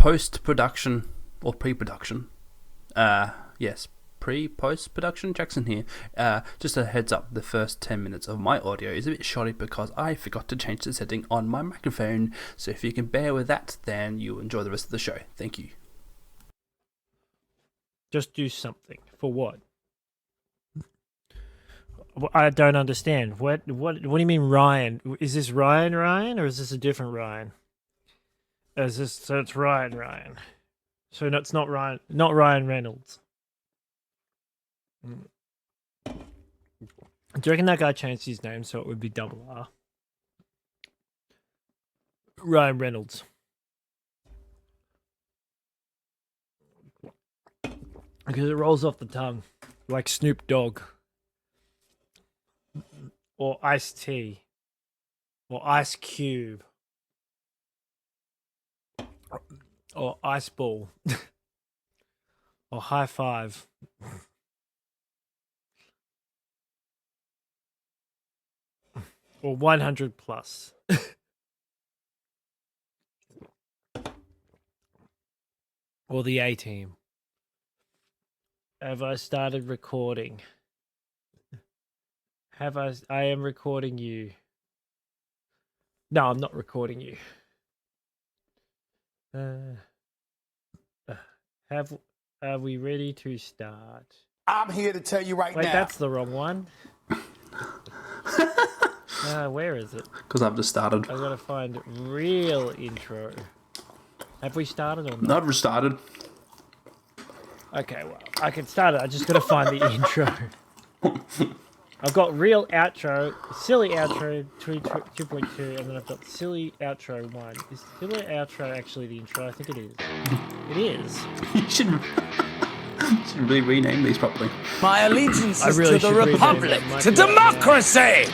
post-production or pre-production. Yes, post-production. Jackson here. Just a heads up, the first 10 minutes of my audio is a bit shoddy because I forgot to change the setting on my microphone. So if you can bear with that, then you'll enjoy the rest of the show. Thank you. Just do something. For what? I don't understand. What do you mean Ryan? Is this Ryan or is this a different Ryan? So it's Ryan. So it's not Ryan Reynolds. Do you reckon that guy changed his name so it would be double R? Ryan Reynolds. Because it rolls off the tongue like Snoop Dogg. Or Ice-T. Or Ice Cube. Or Ice Ball. Or High Five. Or 100 plus. Or the A-Team. Have I started recording? I am recording you. No, I'm not recording you. Are we ready to start? I'm here to tell you right now. Wait, that's the wrong one. Where is it? Because I've just started. I've got to find real intro. Have we started or not? No, I've just started. Okay, well, I can start it. I just got to find the intro. I've got real outro, silly outro 2.2, and then I've got silly outro 1. Is silly outro actually the intro? I think it is. It is. You should really rename these properly. My allegiance is to the Republic, to democracy!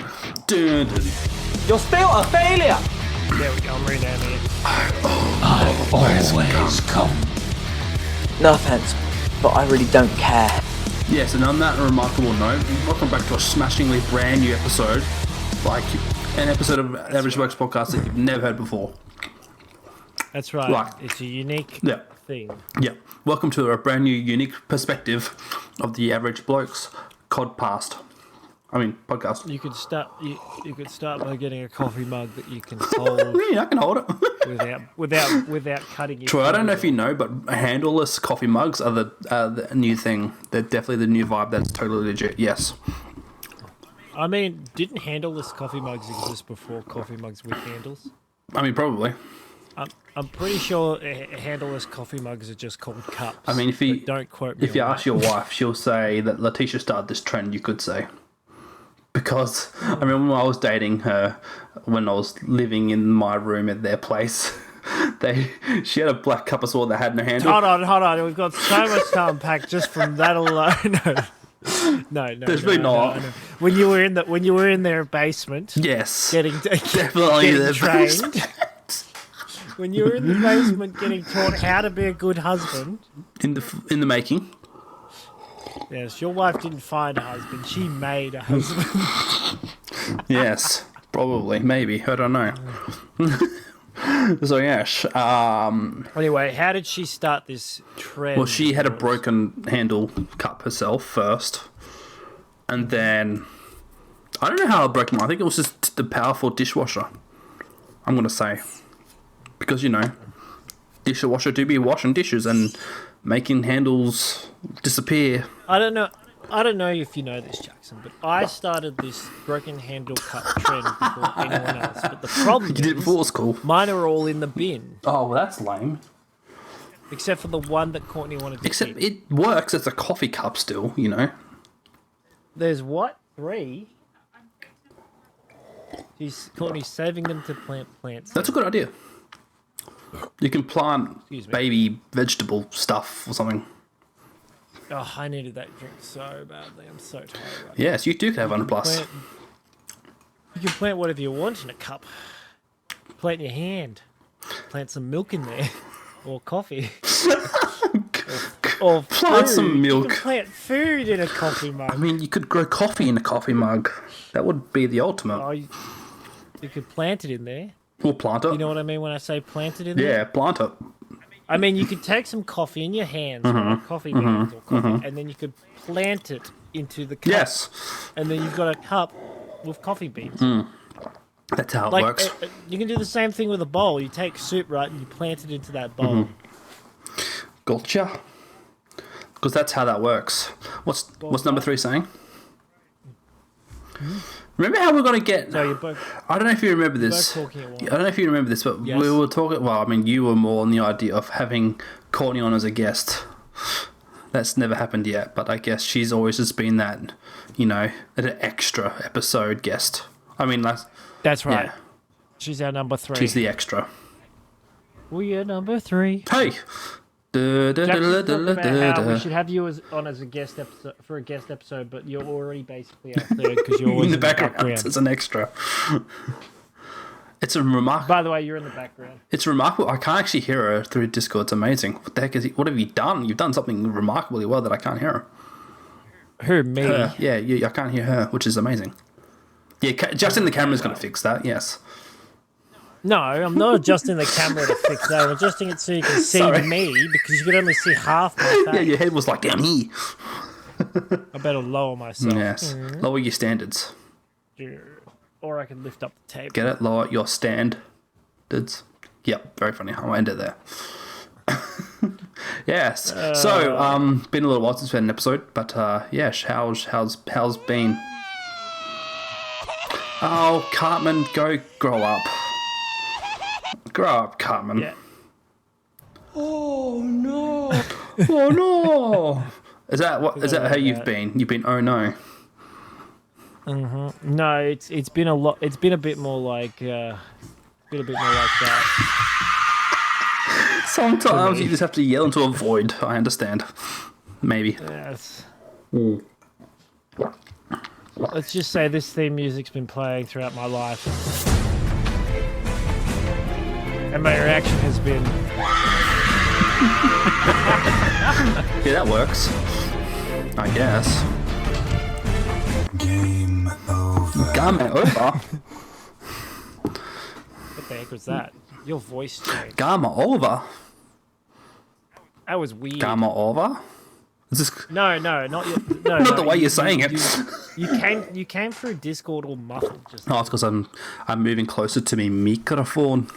Dun, dun. You're still a failure! There we go, I'm renaming it. I've always come. No offense, but I really don't care. Yes, and on that remarkable note, welcome back to a smashingly brand new episode. Like, an episode of Average Blokes podcast that you've never heard before. That's right. It's a unique thing. Yeah. Welcome to a brand new, unique perspective of the Average Blokes podcast. You could start by getting a coffee mug that you can hold. Yeah, I can hold it. without cutting your True, I don't know if you know, but handleless coffee mugs are the new thing. They're definitely the new vibe. That's totally legit. Yes. I mean, didn't handleless coffee mugs exist before coffee mugs with handles? I mean, probably. I'm pretty sure handleless coffee mugs are just called cups. I mean, don't quote me. If you ask your wife, she'll say that Letitia started this trend. You could say. Because I remember when I was dating her, when I was living in my room at their place, she had a black cup of salt that had no handle. Hold on. We've got so much to unpack just from that alone. No. There's really not. No. When you were in their basement, yes, getting trained. When you were in the basement getting taught how to be a good husband. In the making. Yes, your wife didn't find a husband; she made a husband. Yes, probably, maybe, I don't know. So yes. Anyway, how did she start this trend? Well, she had a broken handle cup herself first, and then I don't know how it broke them. I think it was just the powerful dishwasher. I'm gonna say because dishwasher do be washing dishes and making handles disappear. I don't know if you know this, Jackson, but I started this broken handle cup trend before anyone else. But the problem You did it before school. Mine are all in the bin. Oh, well, that's lame. Except for the one that Courtney wanted to Except keep. it works. It's a coffee cup still, There's what? 3? Courtney's saving them to plant plants. That's a good idea. You can plant baby vegetable stuff or something. Oh, I needed that drink so badly. I'm so tired right now. Yes, you do have 100 plus. You can plant whatever you want in a cup. Plant your hand. Plant some milk in there. Or coffee. or plant some milk. You can plant food in a coffee mug. I mean, you could grow coffee in a coffee mug. That would be the ultimate. Oh, you could plant it in there. Or plant it. You know what I mean when I say plant it in there? Yeah, plant it. I mean, you could take some coffee in your hands, right? Coffee beans or coffee, and then you could plant it into the cup. Yes. And then you've got a cup with coffee beans. That's how it Like, works. you can do the same thing with a bowl. You take soup, right, and you plant it into that bowl. Gotcha. Because that's how that works. What's number 3 saying? Remember how we're going to get... So you're both... I don't know if you remember this. both talking at once. I don't know if you remember this, but Yes. we were talking... Well, I mean, you were more on the idea of having Courtney on as a guest. That's never happened yet, but I guess she's always just been that, you know, an extra episode guest. I mean, That's right. yeah, She's our number 3. she's the extra. We are number 3. Hey! Jackson's talking about how we should have you on as a guest episode for a guest episode, but you're already basically our third because you're always in the background. It's an extra. It's a remarkable. By the way, you're in the background. It's remarkable. I can't actually hear her through Discord. It's amazing. What the heck is? What have you done? You've done something remarkably well that I can't hear her. Her, me. Yeah, I can't hear her, which is amazing. Yeah, adjusting the camera is going to fix that. Yes. No, I'm not adjusting the camera to fix that. I'm adjusting it so you can see Sorry. me because you can only see half my face. Yeah, your head was like down here. I better lower myself. Yes. Lower your standards. Or I can lift up the table. Get it? Lower your standards. Yep, very funny. I'll end it there. Yes. So, been a little while since we had an episode, but yeah, how's been? Oh, Cartman, go grow up. Grow up, Cartman. Yeah. Oh no! Is that how you've been? You've been oh no. No, it's been a lot. It's been a bit more like that. Sometimes you just have to yell into a void. I understand. Maybe. Yes. Let's just say this theme music's been playing throughout my life, and my reaction has been. Yeah, that works. I guess. Game over. Game over. What the heck was that? Your voice changed. Game over. That was weird. Game over. Is this No, not your, no. not the way you're saying it? You came through Discord all muffled just. Oh, it's because I'm moving closer to me microphone.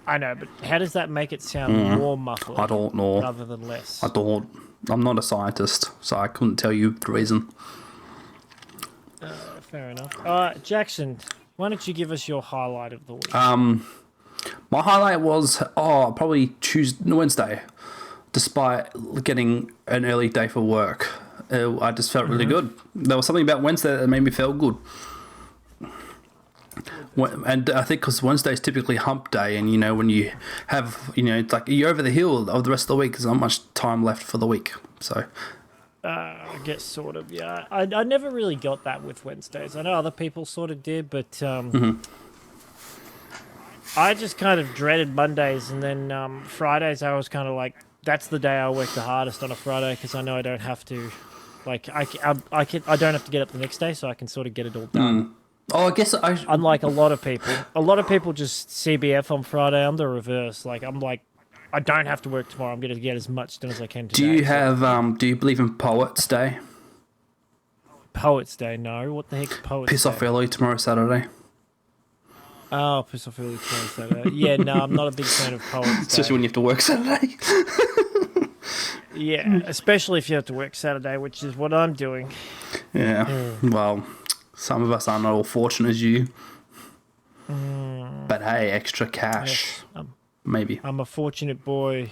I know, but how does that make it sound more muffled? I don't know. Rather than less. I'm not a scientist, so I couldn't tell you the reason. Fair enough. Jackson, why don't you give us your highlight of the week? My highlight was probably Wednesday, despite getting an early day for work. I just felt really good. There was something about Wednesday that made me feel good. And I think because Wednesday is typically hump day, and you know when you have, you know, it's like you're over the hill of the rest of the week. There's not much time left for the week, so. I guess sort of, yeah. I never really got that with Wednesdays. I know other people sort of did, but I just kind of dreaded Mondays, and then Fridays I was kind of like, that's the day I work the hardest on a Friday because I know I don't have to, like, I don't have to get up the next day, so I can sort of get it all done. Oh, I guess Unlike a lot of people just CBF on Friday. I'm the reverse. Like, I'm like, I don't have to work tomorrow. I'm going to get as much done as I can today. Do you have do you believe in Poets Day? Poets Day? No. What the heck's Poets Piss Day? off early tomorrow Saturday. Oh, piss off early tomorrow Saturday. Yeah, no, I'm not a big fan of Poets Day. Especially when you have to work Saturday. Yeah, especially if you have to work Saturday, which is what I'm doing. Yeah. Well, some of us aren't all fortunate as you. But hey, extra cash. Yes, Maybe. I'm a fortunate boy.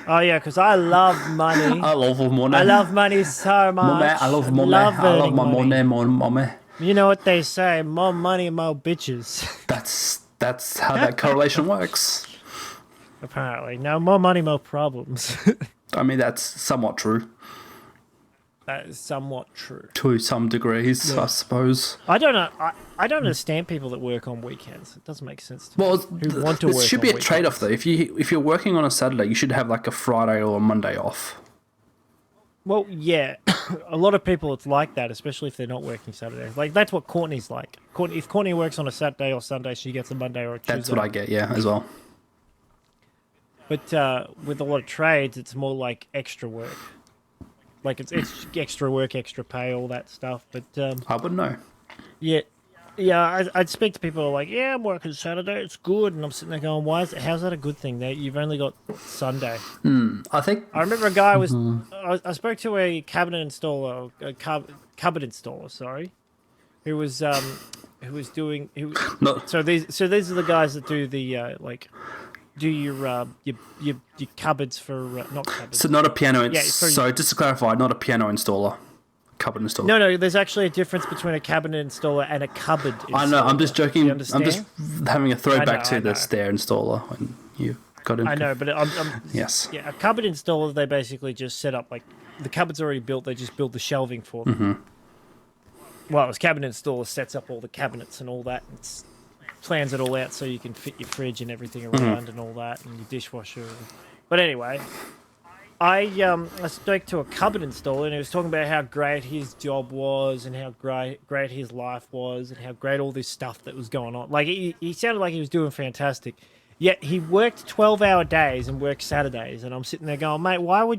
Oh, yeah, because I love money. I love money. I love money so much. Money. I love money. Love I love earning my money, money. You know what they say, more money, more bitches. That's how that correlation works. Apparently. No, more money, more problems. I mean, that's somewhat true. That is somewhat true. To some degrees, I suppose. I don't know. I don't understand people that work on weekends. It doesn't make sense to me. Well, Who want to there work should on be a weekends. trade-off though. If you're working on a Saturday, you should have like a Friday or a Monday off. Well, yeah. A lot of people, it's like that, especially if they're not working Saturdays. Like, that's what Courtney's like. If Courtney works on a Saturday or Sunday, she gets a Monday or a Tuesday. That's what I get, yeah, as well. But with a lot of trades, it's more like extra work. Like it's extra work, extra pay, all that stuff. But I wouldn't know. yeah, I'd speak to people who are like, yeah, I'm working Saturday, it's good, and I'm sitting there going, how's that a good thing? That you've only got Sunday. I think I remember a guy I spoke to a cupboard installer, sorry, who was doing no. So these are the guys that do the do your cupboards for not cupboards. So not a piano. So just to clarify, not a piano installer. Cupboard installer. No. There's actually a difference between a cabinet installer and a cupboard installer. I know. I'm just joking. Do you understand? I'm just having a throwback to the stair installer when you got in. I know, but I'm yes. Yeah, a cupboard installer, they basically just set up like the cupboard's already built. They just build the shelving for them. Mm-hmm. Well, as cabinet installer sets up all the cabinets and all that. And plans it all out so you can fit your fridge and everything around and all that, and your dishwasher. But anyway, I spoke to a cupboard installer, and he was talking about how great his job was and how great his life was and how great all this stuff that was going on. Like, he sounded like he was doing fantastic. Yet he worked 12-hour days and worked Saturdays, and I'm sitting there going, mate, why are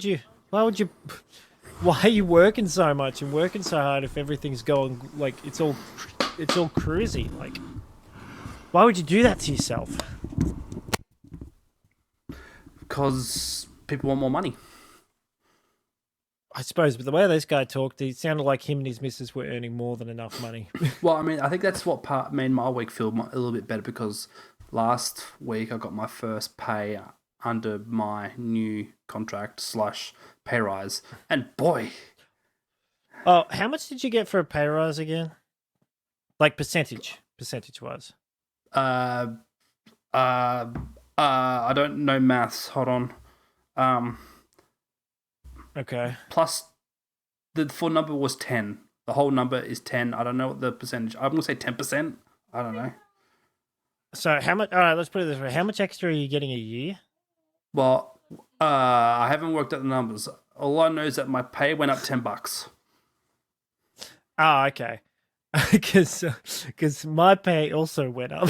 you working so much and working so hard if everything's going like it's all cruisy? Like, why would you do that to yourself? Because people want more money. I suppose, but the way this guy talked, it sounded like him and his missus were earning more than enough money. Well, I mean, I think that's what made my week feel a little bit better, because last week I got my first pay under my new contract / pay rise, and boy. Oh, how much did you get for a pay rise again? Like percentage-wise. I don't know maths. Hold on. Okay. Plus, the full number was 10. The whole number is 10. I don't know what the percentage. I'm gonna say 10%. I don't know. So how much? All right, let's put it this way: how much extra are you getting a year? Well, I haven't worked out the numbers. All I know is that my pay went up $10. Oh, okay. Because my pay also went up.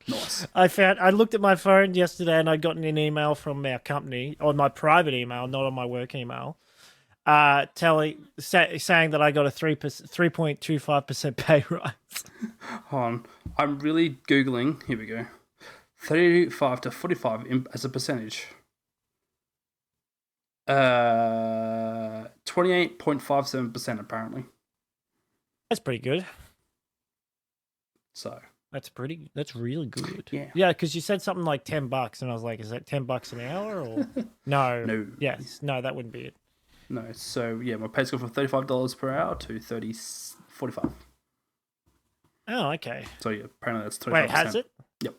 Nice. I looked at my phone yesterday and I'd gotten an email from our company on my private email, not on my work email, saying that I got a 3.25% pay rise. Hold on. I'm really Googling. Here we go. 35 to 45 as a percentage. 28.57% apparently. That's pretty good. So that's really good. Yeah. Yeah, because you said something like $10, and I was like, is that $10 an hour or no? No. Yes. No, that wouldn't be it. No. So yeah, my pay's gone from $35 per hour to $45. Oh, okay. So yeah, apparently that's 25%. Wait, has it? Yep.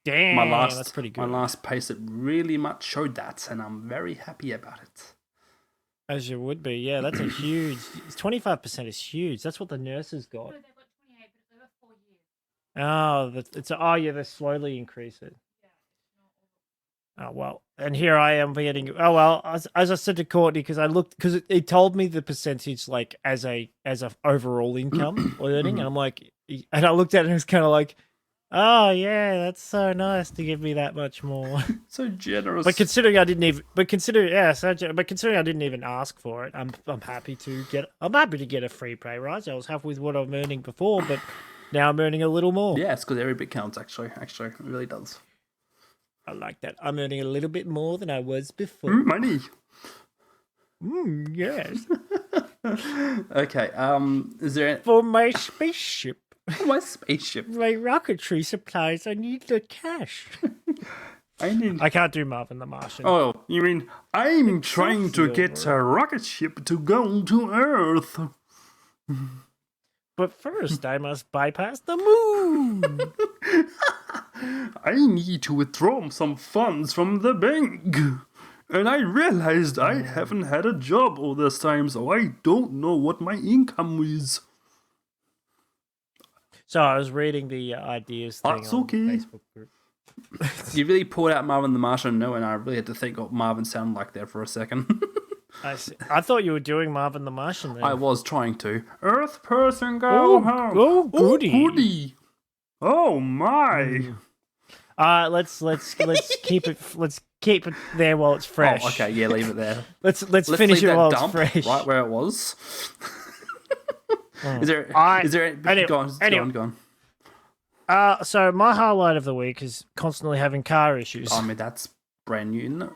Damn, that's pretty good. My last payslip really much showed that, and I'm very happy about it. As you would be, yeah. That's a huge. 25% is huge. That's what the nurses got. No, they've got 28, but it's over 4 years. Oh, they slowly increase it. Oh well, and here I am getting. Oh well, as I said to Courtney, because I looked, because it told me the percentage like as a overall income earning, and I'm like, and I looked at it and it was kind of like, oh yeah, that's so nice to give me that much more. So generous. But considering I didn't even ask for it, I'm happy to get a free pay rise. I was happy with what I'm earning before, but now I'm earning a little more. Yeah, it's because every bit counts. Actually, it really does. I like that. I'm earning a little bit more than I was before. Money. Yes. Okay. Is there For my spaceship? my spaceship? My rocketry supplies. I need the cash. I can't do Marvin the Martian. Oh, you mean I'm trying to get a rocket ship to go to Earth? But first, I must bypass the moon. I need to withdraw some funds from the bank. And I realized I haven't had a job all this time, so I don't know what my income is. So I was reading the ideas thing That's on okay. the Facebook group. You really pulled out Marvin the Martian, and I really had to think what Marvin sounded like there for a second. I thought you were doing Marvin the Martian then. I was trying to. Earth person, go home. Oh, goody. Oh, goody. Oh, my. Let's keep it there while it's fresh. Oh, okay, yeah, leave it there. Let's finish leave it while that it's dump fresh. right where it was. Is there? Go on. So my highlight of the week is constantly having car issues I mean, that's brand new, isn't it?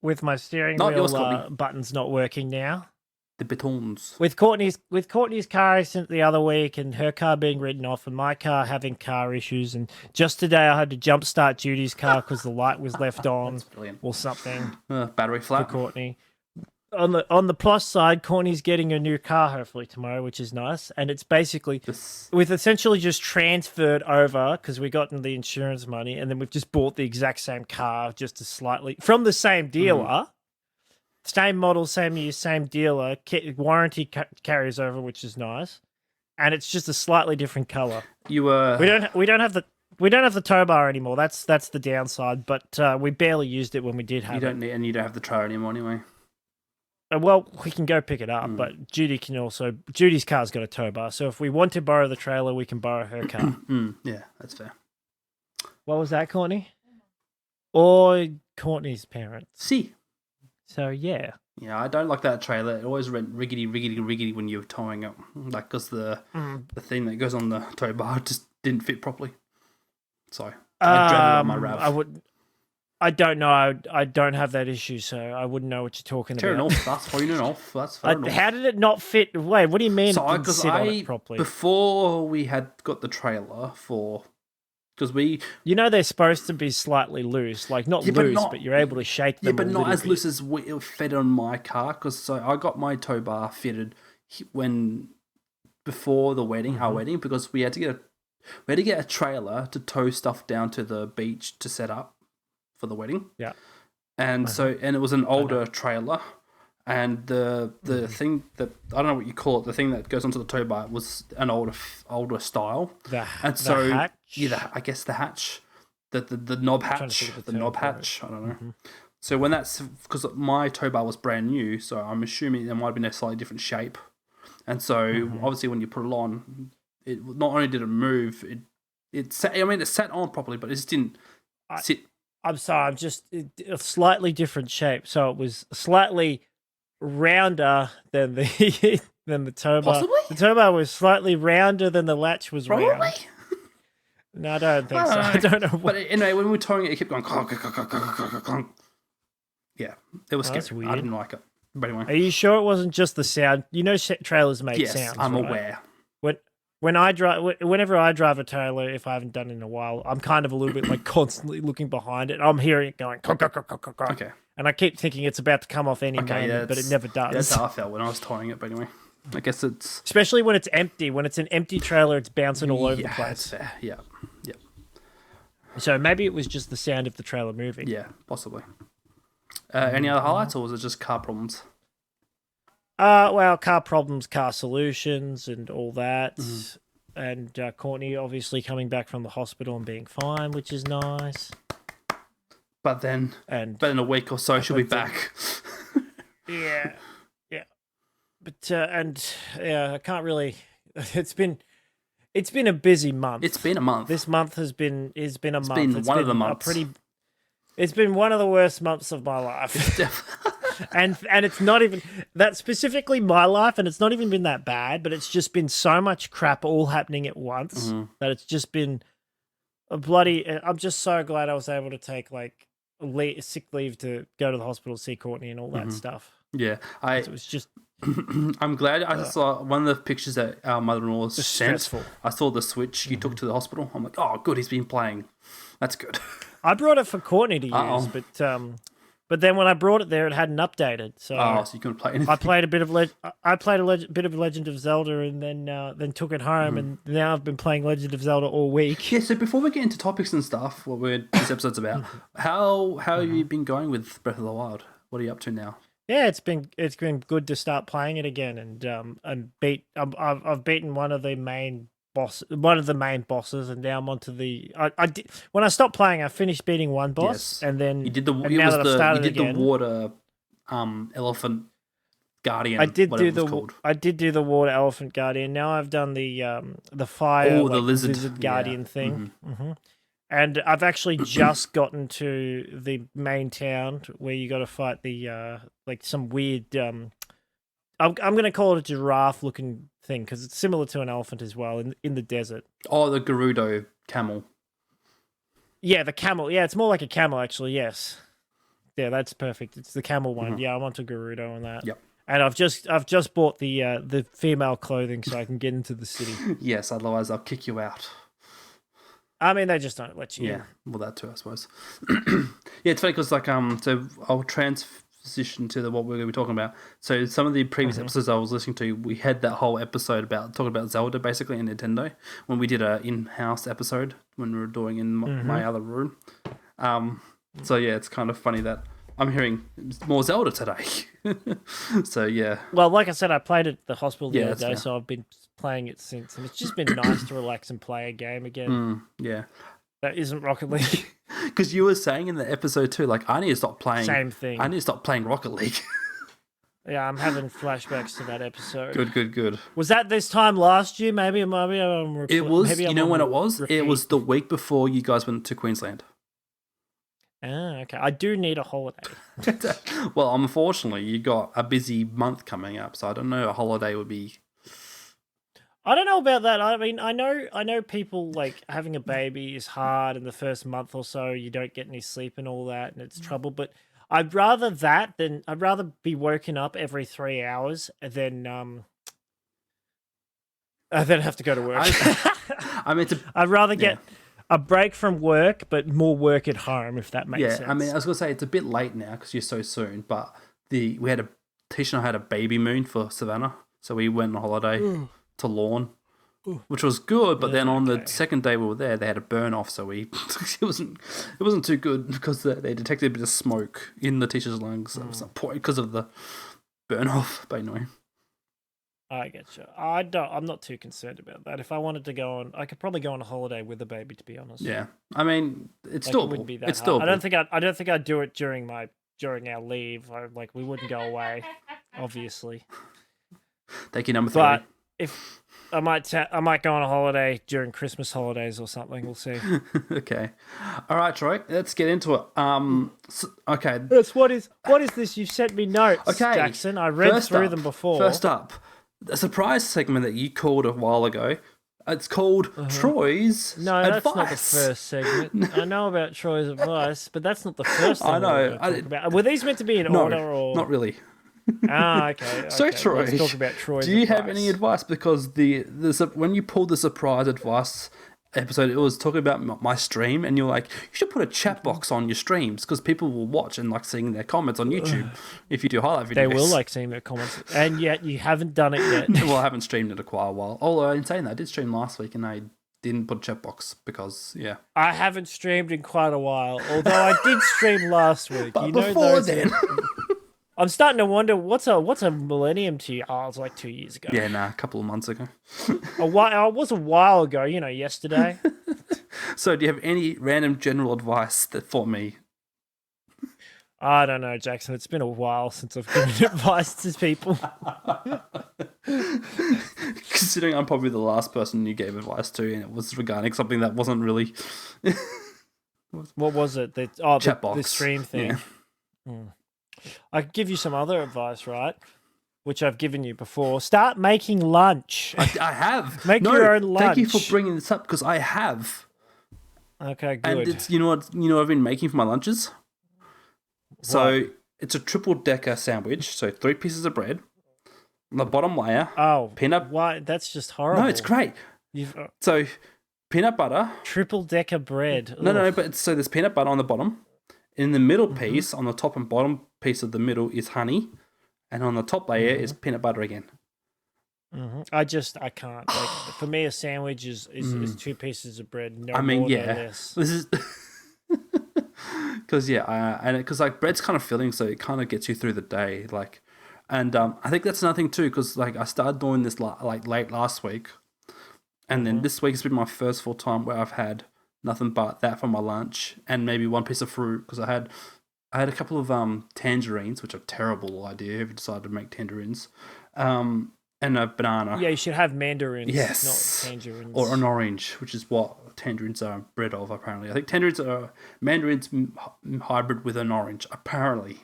with my steering Not yours, wheel Courtney. buttons not working now. The batons. With Courtney's car accident the other week and her car being written off and my car having car issues, and just today I had to jumpstart Judy's car because the light was left on Brilliant. or something Battery for flat. Courtney. On the plus side, Courtney's getting a new car hopefully tomorrow, which is nice, and it's basically we've essentially just transferred over because we got the insurance money, and then we've just bought the exact same car, just a slightly from the same dealer. Same model, same year, same dealer. Warranty carries over, which is nice, and it's just a slightly different color. We don't have the tow bar anymore. That's the downside. But we barely used it when we did have you don't have the trailer anymore anyway. Well, we can go pick it up, but Judy's car's got a tow bar. So if we want to borrow the trailer, we can borrow her car. Yeah, that's fair. What was that, Courtney? Or Courtney's parents? See. So, yeah. Yeah, I don't like that trailer. It always went riggedy when you were towing it. Like, because the thing that goes on the tow bar just didn't fit properly. So, I drove it on my RAV. I don't know. I don't have that issue, so I wouldn't know what you're talking fair about. Enough. That's fair enough. That's fair enough. How did it not fit? Wait, what do you mean So, it didn't sit on it properly? Before we had got the trailer because they're supposed to be slightly loose, like not loose, but you're able to shake them. Yeah, but not as bit. loose as it fit on my car. Because I got my tow bar fitted before the wedding, our wedding, because we had to get a trailer to tow stuff down to the beach to set up for the wedding. Yeah, and it was an older trailer, and the thing that I don't know what you call it, the thing that goes onto the tow bar was an older style. The hatch? Yeah, I guess the hatch, the knob hatch, the knob hatch. I don't know. So when that's because my tow bar was brand new, so I'm assuming there might have been a slightly different shape, and so obviously when you put it on, it not only did it move, it sat on properly, but it just didn't sit. I'm sorry, I'm just a slightly different shape, so it was slightly rounder than the tow bar. Possibly? The tow bar was slightly rounder than the latch was Probably. round. No, I don't think so. I don't know. But anyway, when we were towing it, it kept going clonk, clonk, clonk, clonk, clonk. Yeah, it was scary. That's weird. I didn't like it. But anyway. Are you sure it wasn't just the sound? You know trailers make sounds, Yes, I'm right? aware. Whenever I drive a trailer, if I haven't done it in a while, I'm kind of a little bit like constantly looking behind it. I'm hearing it going clonk, clonk, clonk, clonk, clonk. Okay. And I keep thinking it's about to come off any moment, but it never does. That's how I felt when I was towing it, but anyway. I guess it's... Especially when it's empty. When it's an empty trailer, it's bouncing all over the place. That's fair. Yeah. So maybe it was just the sound of the trailer moving. Yeah, possibly. Any other highlights, or was it just car problems? Well, car problems, car solutions, and all that. And Courtney obviously coming back from the hospital and being fine, which is nice. But then in a week or so, she'll be back. Yeah. But I can't really. It's been a busy month. It's been a month. This month has been a month. It's been one of the months. It's been one of the worst months of my life. and it's not even that specifically my life, and it's not even been that bad, but it's just been so much crap all happening at once that it's just been a bloody. I'm just so glad I was able to take sick leave to go to the hospital, see Courtney, and all that stuff. Yeah, it was just. I'm glad I saw one of the pictures that our mother-in-law sent. Stressful. I saw the Switch you took to the hospital. I'm like, oh, good, he's been playing. That's good. I brought it for Courtney to use, but then when I brought it there, it hadn't updated. So you couldn't play anything. I played a bit of bit of Legend of Zelda, and then took it home, and now I've been playing Legend of Zelda all week. Yeah. So before we get into topics and stuff, what this episode's about, how have you been going with Breath of the Wild? What are you up to now? Yeah, it's been good to start playing it again, and I've beaten one of the main bosses, and now I'm onto the. When I stopped playing, I finished beating one boss, and then you did the water elephant guardian. I did do the water elephant guardian. Now I've done the fire the lizard guardian thing. And I've actually just gotten to the main town where you got to fight the like some weird. I'm going to call it a giraffe-looking thing because it's similar to an elephant as well in the desert. Oh, the Gerudo camel. Yeah, the camel. Yeah, it's more like a camel actually. Yes. Yeah, that's perfect. It's the camel one. Yeah, I want a Gerudo on that. Yep. And I've just bought the female clothing so I can get into the city. Yes, otherwise I'll kick you out. I mean, they just don't let you. Yeah, well, that too, I suppose. Yeah, it's funny because, like, so I'll transition to what we're going to be talking about. So some of the previous episodes I was listening to, we had that whole episode about talking about Zelda, basically, and Nintendo, when we did a in-house episode when we were doing in my other room. So, yeah, it's kind of funny that I'm hearing more Zelda today. So, yeah. Well, like I said, I played it at the hospital the other that's day, fair. so I've been playing it since, and it's just been nice to relax and play a game again. Yeah. That isn't Rocket League. Because you were saying in the episode too, like, I need to stop playing. Same thing. I need to stop playing Rocket League. Yeah, I'm having flashbacks to that episode. Good. Was that this time last year? Maybe It was, maybe you know when it was? Repeat. It was the week before you guys went to Queensland. Ah, okay. I do need a holiday. Well, unfortunately, you got a busy month coming up, so I don't know a holiday would be. I don't know about that. I mean, I know people like having a baby is hard, and the first month or so you don't get any sleep and all that, and it's trouble. But I'd rather be woken up every 3 hours than have to go to work. I mean, I'd rather get a break from work, but more work at home, if that makes sense. I mean, I was gonna say it's a bit late now because you're so soon, but Tisha and I had a baby moon for Savannah, so we went on holiday to Lawn, which was good. But then on the second day we were there, they had a burn off, so it wasn't too good because they detected a bit of smoke in the Tisha's lungs. So it was because of the burn off. But anyway. I get you. I'm not too concerned about that. If I wanted to go on, I could probably go on a holiday with a baby. To be honest. Yeah, I mean, it's Like, still it wouldn't be that it's hard. still. I don't think I'd do it during our leave. We wouldn't go away, obviously. Thank you, number 3. But if I might go on a holiday during Christmas holidays or something. We'll see. Okay, all right, Troy. Let's get into it. Okay. What is this? You've sent me notes, Okay, Jackson. I read through them before. First up, a surprise segment that you called a while ago. It's called Troy's No, Advice. that's not the first segment. I know about Troy's advice, but that's not the first thing I know. we're going to talk about. Were these meant to be in No, order or not really. Okay. So, okay. Troy, Let's talk about Troy's do you advice. have any advice? Because when you pulled the surprise advice episode, it was talking about my stream, and you're like, you should put a chat box on your streams because people will watch and like seeing their comments on YouTube if you do highlight videos. They will like seeing their comments, and yet you haven't done it yet. Well, I haven't streamed it a quite a while. Although in saying that, I did stream last week, and I didn't put a chat box because I haven't streamed in quite a while, although I did stream last week. But you know before those then. I'm starting to wonder what's a millennium to you. Oh, it was like 2 years ago. Yeah, a couple of months ago. It was a while ago. Yesterday. So, do you have any random general advice for me? I don't know, Jackson. It's been a while since I've given advice to people. Considering I'm probably the last person you gave advice to, and it was regarding something that wasn't really. What was it? Chat box. The stream thing. Yeah. I could give you some other advice, right? Which I've given you before. Start making lunch. I have. Make your own lunch. Thank you for bringing this up because I have. Okay, good. And it's what I've been making for my lunches. So it's a triple decker sandwich. So 3 pieces of bread. On the bottom layer. Oh, peanut. Why? That's just horrible. No, it's great. So peanut butter. Triple decker bread. No. But so there's peanut butter on the bottom. In the middle piece, on the top and bottom piece of the middle is honey, and on the top layer is peanut butter again. I can't. Like, for me, a sandwich is 2 pieces of bread. No more, no less. This is because like bread's kind of filling, so it kind of gets you through the day. Like, and I think that's another thing too, because like I started doing this late last week, and then this week's been my first full time where I've had nothing but that for my lunch and maybe 1 piece of fruit because I had a couple of tangerines, which are a terrible idea if you decided to make tangerines. And a banana. Yeah, you should have mandarins, Yes. not tangerines. Or an orange, which is what tangerines are bred of, apparently. I think tangerines are mandarins hybrid with an orange, apparently.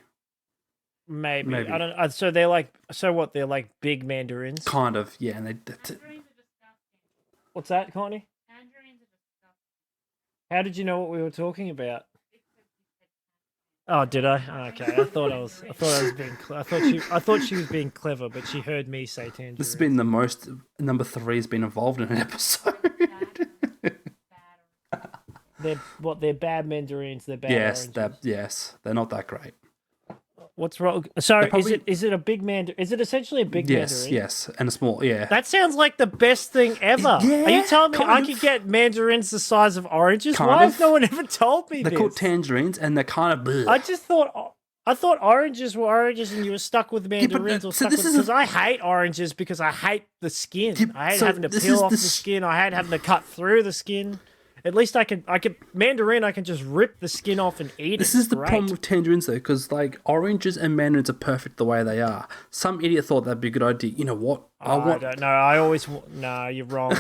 Maybe. I don't. So they're like. So what? They're like big mandarins. Kind of, yeah. And What's that, Courtney? How did you know what we were talking about? Oh, did I? Okay, I thought I was being. I thought she was being clever, but she heard me say tangerine. This has been the most number 3 has been involved in an episode. They're bad mandarins. They're bad. Yes, they're not that great. What's wrong? So is it a big mandarin? Is it essentially a big mandarin? Yes, and a small, yeah. That sounds like the best thing ever. Yeah, are you telling me I of. could get mandarins the size of oranges? Kind Why of. has no one ever told me They're this? called tangerines, and they're kind of bleh. I thought oranges were oranges, and you were stuck with mandarins because I hate oranges because I hate the skin. I hate having to peel off the skin. I hate having to cut through the skin. At least I can mandarin. I can just rip the skin off and eat it. This is the problem with tangerines, though, because like oranges and mandarins are perfect the way they are. Some idiot thought that'd be a good idea. You know what? I don't know. No, you're wrong.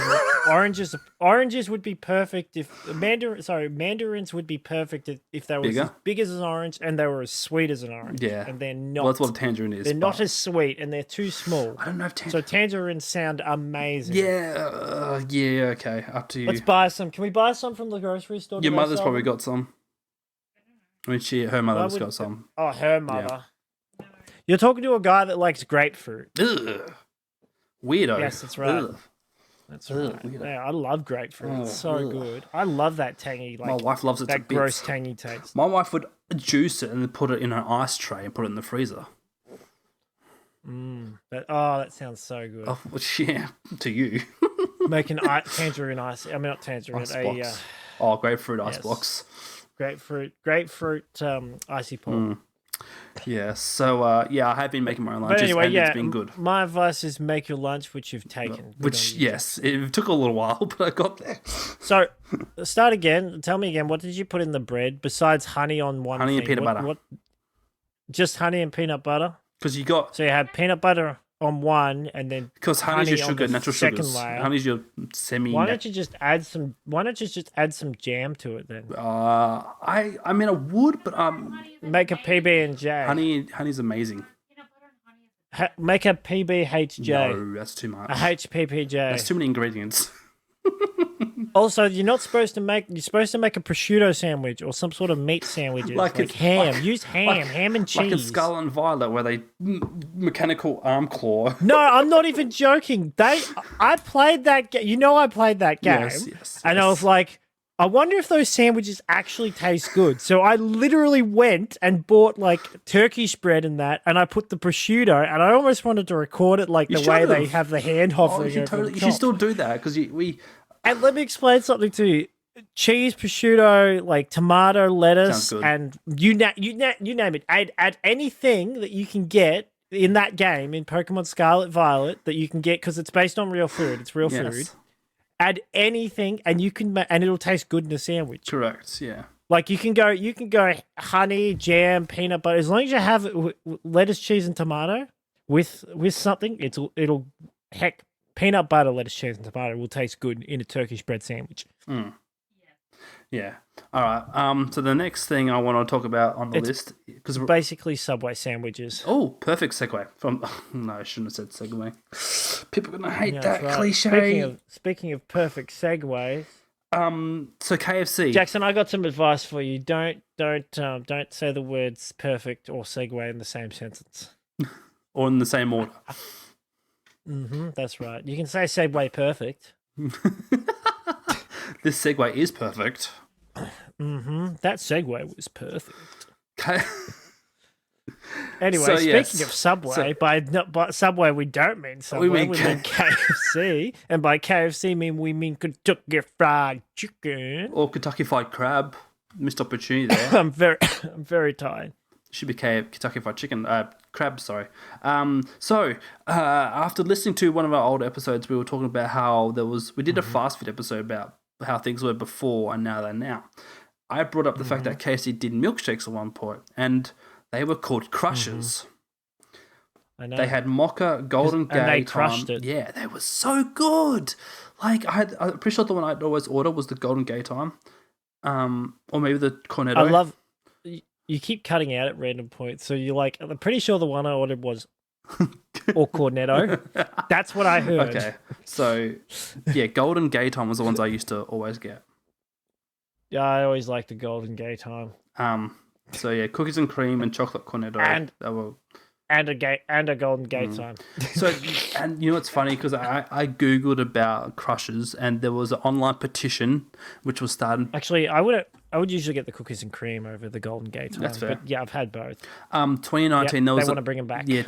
Oranges would be perfect if mandarins would be perfect if they were as big as an orange and they were as sweet as an orange. Yeah, and they're not. Well, that's what a tangerine is. They're not as sweet and they're too small. I don't know if so tangerines sound amazing. Yeah, okay, up to you. Let's buy some. Can we buy some from the grocery store? Your mother's probably got some. I mean, her mother's got some. Oh, her mother. Yeah. You're talking to a guy that likes grapefruit. Ugh. Weirdo. Yes, that's right. Ugh. That's right. Yeah, I love grapefruit. It's so good. I love that tangy. Like, my wife loves it. That gross tangy taste. My wife would juice it and then put it in an ice tray and put it in the freezer. That sounds so good. Oh, well, yeah, to you. Make an tangerine ice. I mean, not tangerine. Grapefruit ice blocks. Grapefruit icy pop. Yeah, so I have been making my own lunches, and it's been good. My advice is make your lunch, which you've taken. It took a little while, but I got there. So, start again. Tell me again, what did you put in the bread besides honey on one Honey thing? and peanut butter. Just honey and peanut butter? Because you got... So you had peanut butter on one, and then because honey's your sugar, natural sugars. Layer. Honey's your semi. Why don't you just add some jam to it then? I mean I would, but make a PB and J. Honey's amazing. Make a PBHJ. No, that's too much. A HPPJ. That's too many ingredients. Also, you're supposed to make a prosciutto sandwich or some sort of meat sandwiches, like ham. Use ham and cheese. Like in Scarlet and Violet, where they mechanical arm claw. No, I'm not even joking. I played that game. You know, I played that game, yes. I was like, I wonder if those sandwiches actually taste good. So I literally went and bought like Turkish bread and that, and I put the prosciutto, and I almost wanted to record it like the way they have the hand hovering over the top. You should still do that because we. And let me explain something to you. Cheese, prosciutto, like tomato, lettuce, and you name it. Add anything that you can get in that game in Pokemon Scarlet Violet that you can get because it's based on real food. It's real food. Add anything, and you can and it'll taste good in a sandwich. Correct. Yeah. Like you can go honey, jam, peanut butter. As long as you have it lettuce, cheese, and tomato with something, it'll heck. Peanut butter, lettuce, cheese, and tomato will taste good in a Turkish bread sandwich. Yeah. All right. So the next thing I want to talk about on the list because basically Subway sandwiches. Oh, perfect segue from. No, I shouldn't have said segue. People are gonna hate that right. cliche. Speaking of perfect segues. So KFC. Jackson, I got some advice for you. Don't say the words perfect or segue in the same sentence. Or in the same order. That's right. You can say segue perfect. This segue is perfect. That segue was perfect. Okay. Anyway, speaking of Subway, by Subway we don't mean Subway, we mean KFC, and by KFC we mean Kentucky Fried Chicken or Kentucky Fried Crab. Missed opportunity there. I'm very tired. Should be Kentucky Fried Chicken. Crab, sorry. After listening to one of our old episodes, we were talking about how we did a fast food episode about how things were before and now they're now. I brought up the fact that KFC did milkshakes at one point, and they were called Crushers. I know. They had mocha, golden gay and they time. crushed it. Yeah, they were so good. Like I'm pretty sure the one I'd always order was the golden gay time, or maybe the cornetto. I love. You keep cutting out at random points, so you're like, I'm pretty sure the one I ordered was or cornetto. That's what I heard. Okay, so yeah, golden gay time was the ones I used to always get. Yeah, I always liked the golden gay time. So yeah, cookies and cream and chocolate cornetto. And they were. And a golden gate time. So, and you know what's funny? Because I Googled about crushes and there was an online petition which was started. Actually, I would usually get the cookies and cream over the golden gate time. That's fair. But yeah, I've had both. 2019, there they was want to bring them back. Yeah,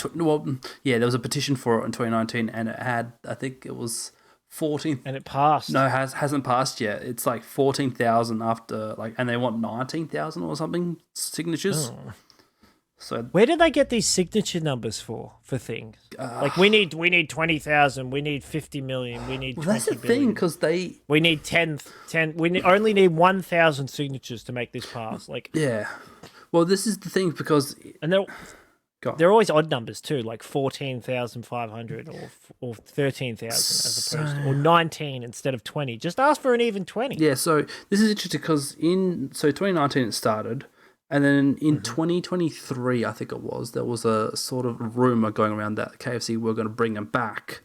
there was a petition for it in 2019 and it had, I think it was 14. And it passed. No, it hasn't passed yet. It's like 14,000 after, like, and they want 19,000 or something signatures. Oh. So where did they get these signature numbers for things? Like we need 20,000, we need 50 million, we need 20 that's the billion. thing because we need 10 we only need 1,000 signatures to make this pass. Like yeah. Well, this is the thing because and they're always odd numbers too, like 14,500 or 13,000 as opposed to, or 19 instead of 20. Just ask for an even 20. Yeah, so this is interesting because 2019 it started. And then in 2023, I think it was, there was a sort of rumor going around that KFC were going to bring them back.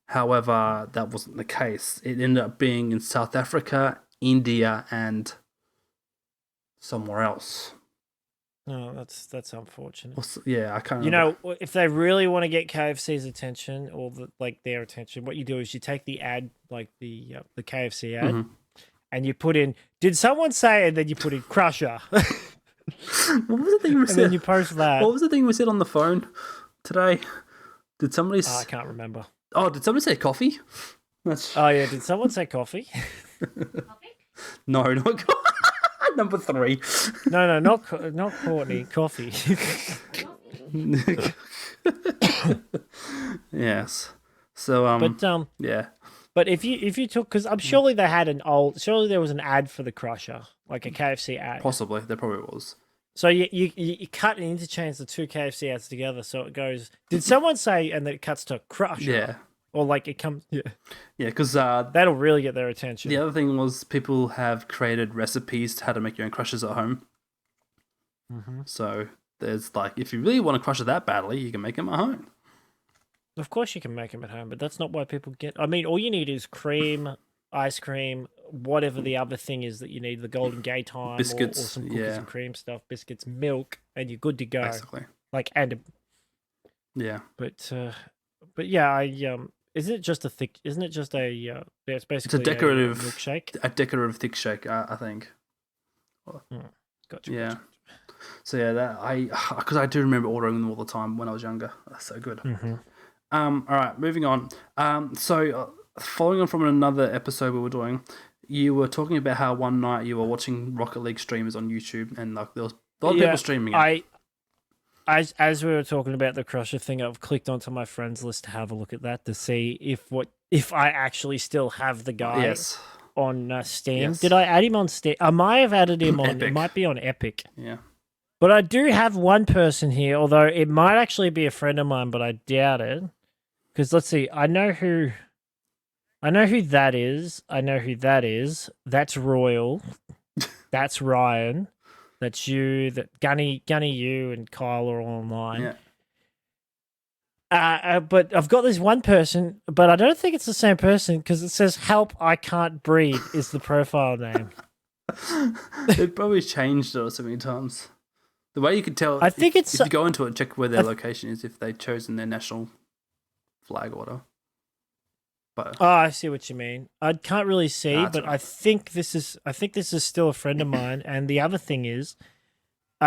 However, that wasn't the case. It ended up being in South Africa, India, and somewhere else. Oh, that's unfortunate. Yeah, I can't remember. You know, if they really want to get KFC's attention or their attention, what you do is you take the ad, like the KFC ad, and you put in, did someone say, and then you put in Crusher. What was the thing we said? And then you post that. What was the thing we said on the phone today? Did somebody... I can't remember. Oh, did somebody say coffee? Oh, yeah. Did someone say coffee? No, not number 3. No, not Courtney. Coffee. Yes. So, but yeah. But if you took, because I'm surely surely there was an ad for the Crusher, like a KFC ad. Possibly, there probably was. So you cut and interchange the two KFC ads together, so it goes, did someone say, and then it cuts to Crusher. Yeah. Or like it comes, yeah. Yeah, because that'll really get their attention. The other thing was people have created recipes to how to make your own crushes at home. So there's like, if you really want to crush it that badly, you can make them at home. Of course you can make them at home, but that's not why people get... I mean, all you need is cream, ice cream, whatever the other thing is that you need, the golden gay time, biscuits, or some cookies and cream stuff, biscuits, milk, and you're good to go. Basically. Like, yeah. But yeah, isn't it just a... Yeah, it's basically it's a decorative milkshake. A decorative thick shake, I think. Gotcha. Yeah. So yeah, because I do remember ordering them all the time when I was younger. That's so good. All right, moving on. So following on from another episode we were doing, you were talking about how one night you were watching Rocket League streamers on YouTube, and like there was a lot of people streaming it. As we were talking about the Crusher thing, I've clicked onto my friends list to have a look at that to see if I actually still have the guy on Steam. Yes. Did I add him on Steam? I might have added him on. Epic. It might be on Epic. Yeah. But I do have one person here, although it might actually be a friend of mine, but I doubt it. Because let's see, I know who that is. I know who that is. That's Royal. That's Ryan. That's you. That Gunny, you, and Kyle are all online. Yeah. But I've got this one person, but I don't think it's the same person because it says "Help, I can't breathe" is the profile name. It probably changed it so many times. The way you could tell, I think if you go into it, check where their location is, if they've chosen their national flag order. But I see what you mean. I can't really see, but right. I think this is still a friend of mine. And the other thing is, they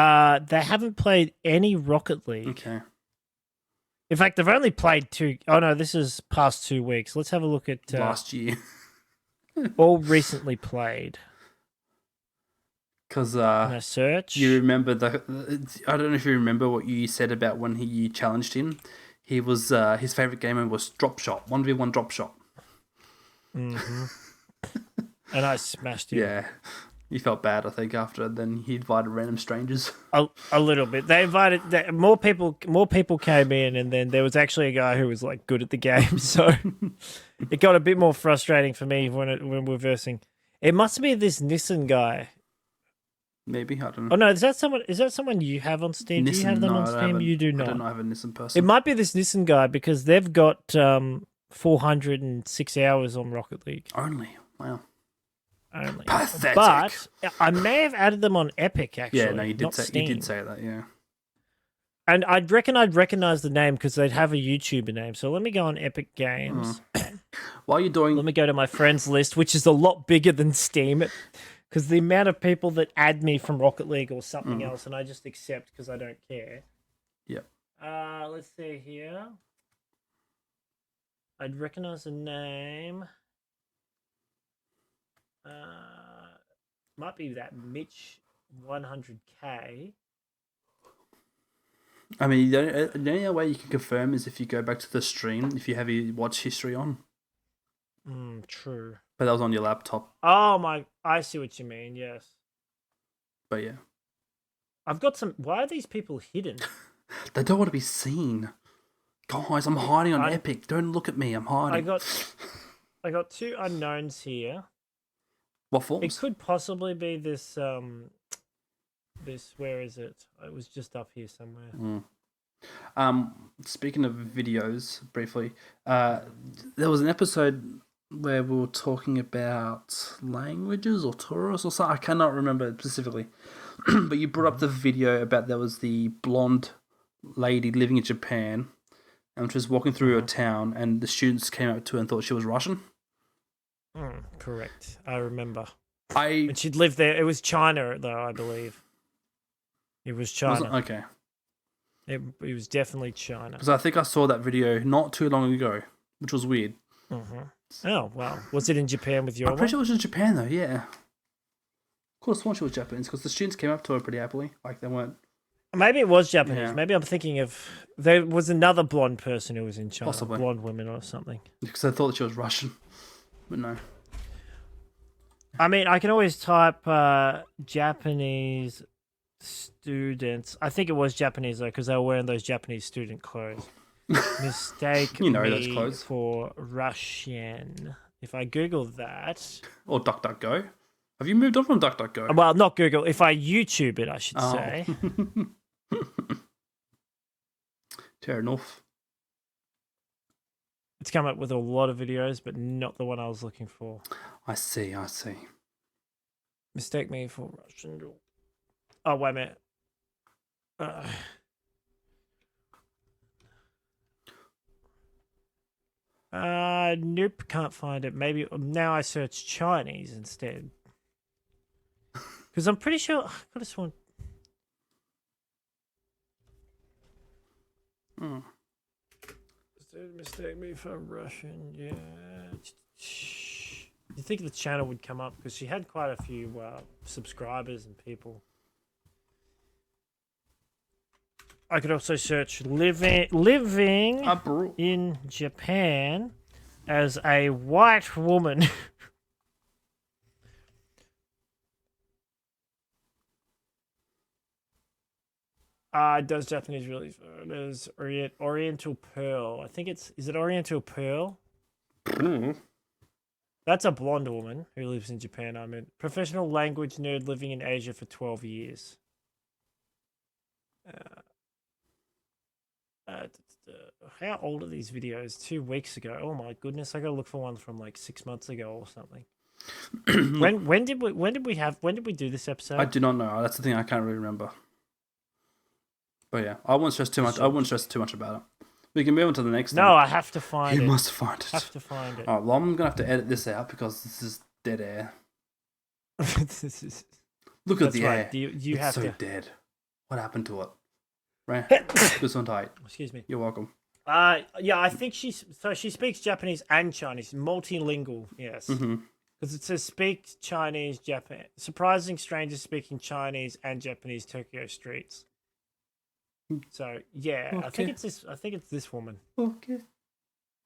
haven't played any Rocket League. Okay. In fact, they've only played 2. Oh no, this is past 2 weeks. Let's have a look at last year. all recently played. Because search. You remember I don't know if you remember what you said about when you challenged him. He was his favorite game was drop shot, 1v1 drop shot. And I smashed him. Yeah, You felt bad, I think, after then he invited random strangers. A little bit. They invited more people. More people came in, and then there was actually a guy who was like good at the game. So it got a bit more frustrating for me when we're versing. It must be this Nissan guy. Maybe, I don't know. Oh no, is that someone you have on Steam? Nissan, do you have them no, on Steam? You do not. I don't have a Nissan person. It might be this Nissan guy because they've got 406 hours on Rocket League. Only. Wow. Only. Pathetic. But I may have added them on Epic, actually. Yeah, no, you did say that, yeah. And I'd recognize the name because they'd have a YouTuber name. So let me go on Epic Games. While you're doing... Let me go to my friends list, which is a lot bigger than Steam. Because the amount of people that add me from Rocket League or something else, and I just accept because I don't care. Yep. Let's see here. I'd recognize the name. Might be that Mitch 100K. I mean, the only way you can confirm is if you go back to the stream, if you have your watch history on. True. But that was on your laptop. Oh I see what you mean, yes. But yeah. I've got some... Why are these people hidden? They don't want to be seen. Guys, I'm hiding on Epic. Don't look at me, I'm hiding. I got two unknowns here. What forms? It could possibly be this where is it? It was just up here somewhere. Speaking of videos, briefly, there was an episode where we were talking about languages or tourists or something. I cannot remember specifically. But you brought up the video about there was the blonde lady living in Japan and she was walking through a town and the students came up to her and thought she was Russian. Correct. I remember. And she'd lived there. It was China, though, I believe. It was China. Okay. It was definitely China. Because I think I saw that video not too long ago, which was weird. Oh, wow. Was it in Japan with your I'm pretty sure it was in Japan, though, yeah. Of course, one she was Japanese, because the students came up to her pretty happily. Like, they weren't... Maybe it was Japanese. Yeah. Maybe I'm thinking of... There was another blonde person who was in China. Possibly. Blonde woman or something. Because I thought she was Russian. But no. I mean, I can always type Japanese students. I think it was Japanese, though, because they were wearing those Japanese student clothes. Mistake You know me those clothes. for Russian. If I Google that... Or DuckDuckGo. Have you moved on from DuckDuckGo? Well, not Google. If I YouTube it, I should say. Fair enough. It's come up with a lot of videos, but not the one I was looking for. I see. Mistake me for Russian. Oh, wait a minute. Nope, can't find it. Maybe now I search Chinese instead. Because I'm pretty sure... I could have sworn... Mistake me for Russian, yeah. You think the channel would come up? Because she had quite a few subscribers and people. I could also search living in Japan as a white woman. Does Japanese really? There's Oriental Pearl. I think is it Oriental Pearl? That's a blonde woman who lives in Japan. I mean, professional language nerd living in Asia for 12 years. How old are these videos? 2 weeks ago. Oh my goodness! I gotta look for one from like 6 months ago or something. when did we do this episode? I do not know. That's the thing I can't really remember. But yeah, I won't stress too much. I won't stress too much about it. We can move on to the next one. No, I have to find it. You must find it. Have to find it. All right, well, I'm gonna have to edit this out because this is dead air. Look at the air. You have so to. Dead. What happened to it? Right. This one tight. Excuse me. You're welcome. Yeah, I think she speaks Japanese and Chinese, multilingual. Yes. Because it says speak Chinese, Japan. Surprising strangers speaking Chinese and Japanese Tokyo streets. So yeah, okay. I think it's this woman. Okay.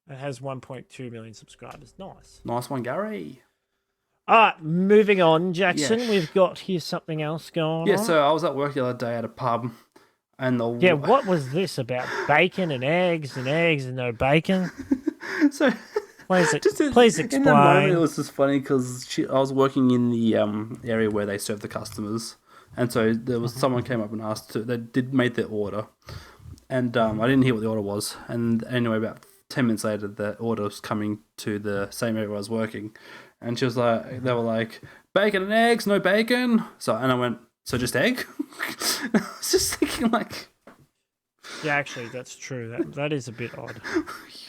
It has 1.2 million subscribers. Nice. Nice one, Gary. All right, moving on, Jackson. Yeah. We've got here something else going Yeah, on. so I was at work the other day at a pub, and what was this about bacon and eggs and no bacon? so Please explain. in the moment, it was just funny because I was working in the area where they serve the customers, and so there was someone came up and asked they made their order, and I didn't hear what the order was, and anyway, about 10 minutes later, the order was coming to the same area where I was working, and she was like, they were like, bacon and eggs, no bacon. And I went, so just egg? I was just thinking like, yeah, actually, that's true. That is a bit odd.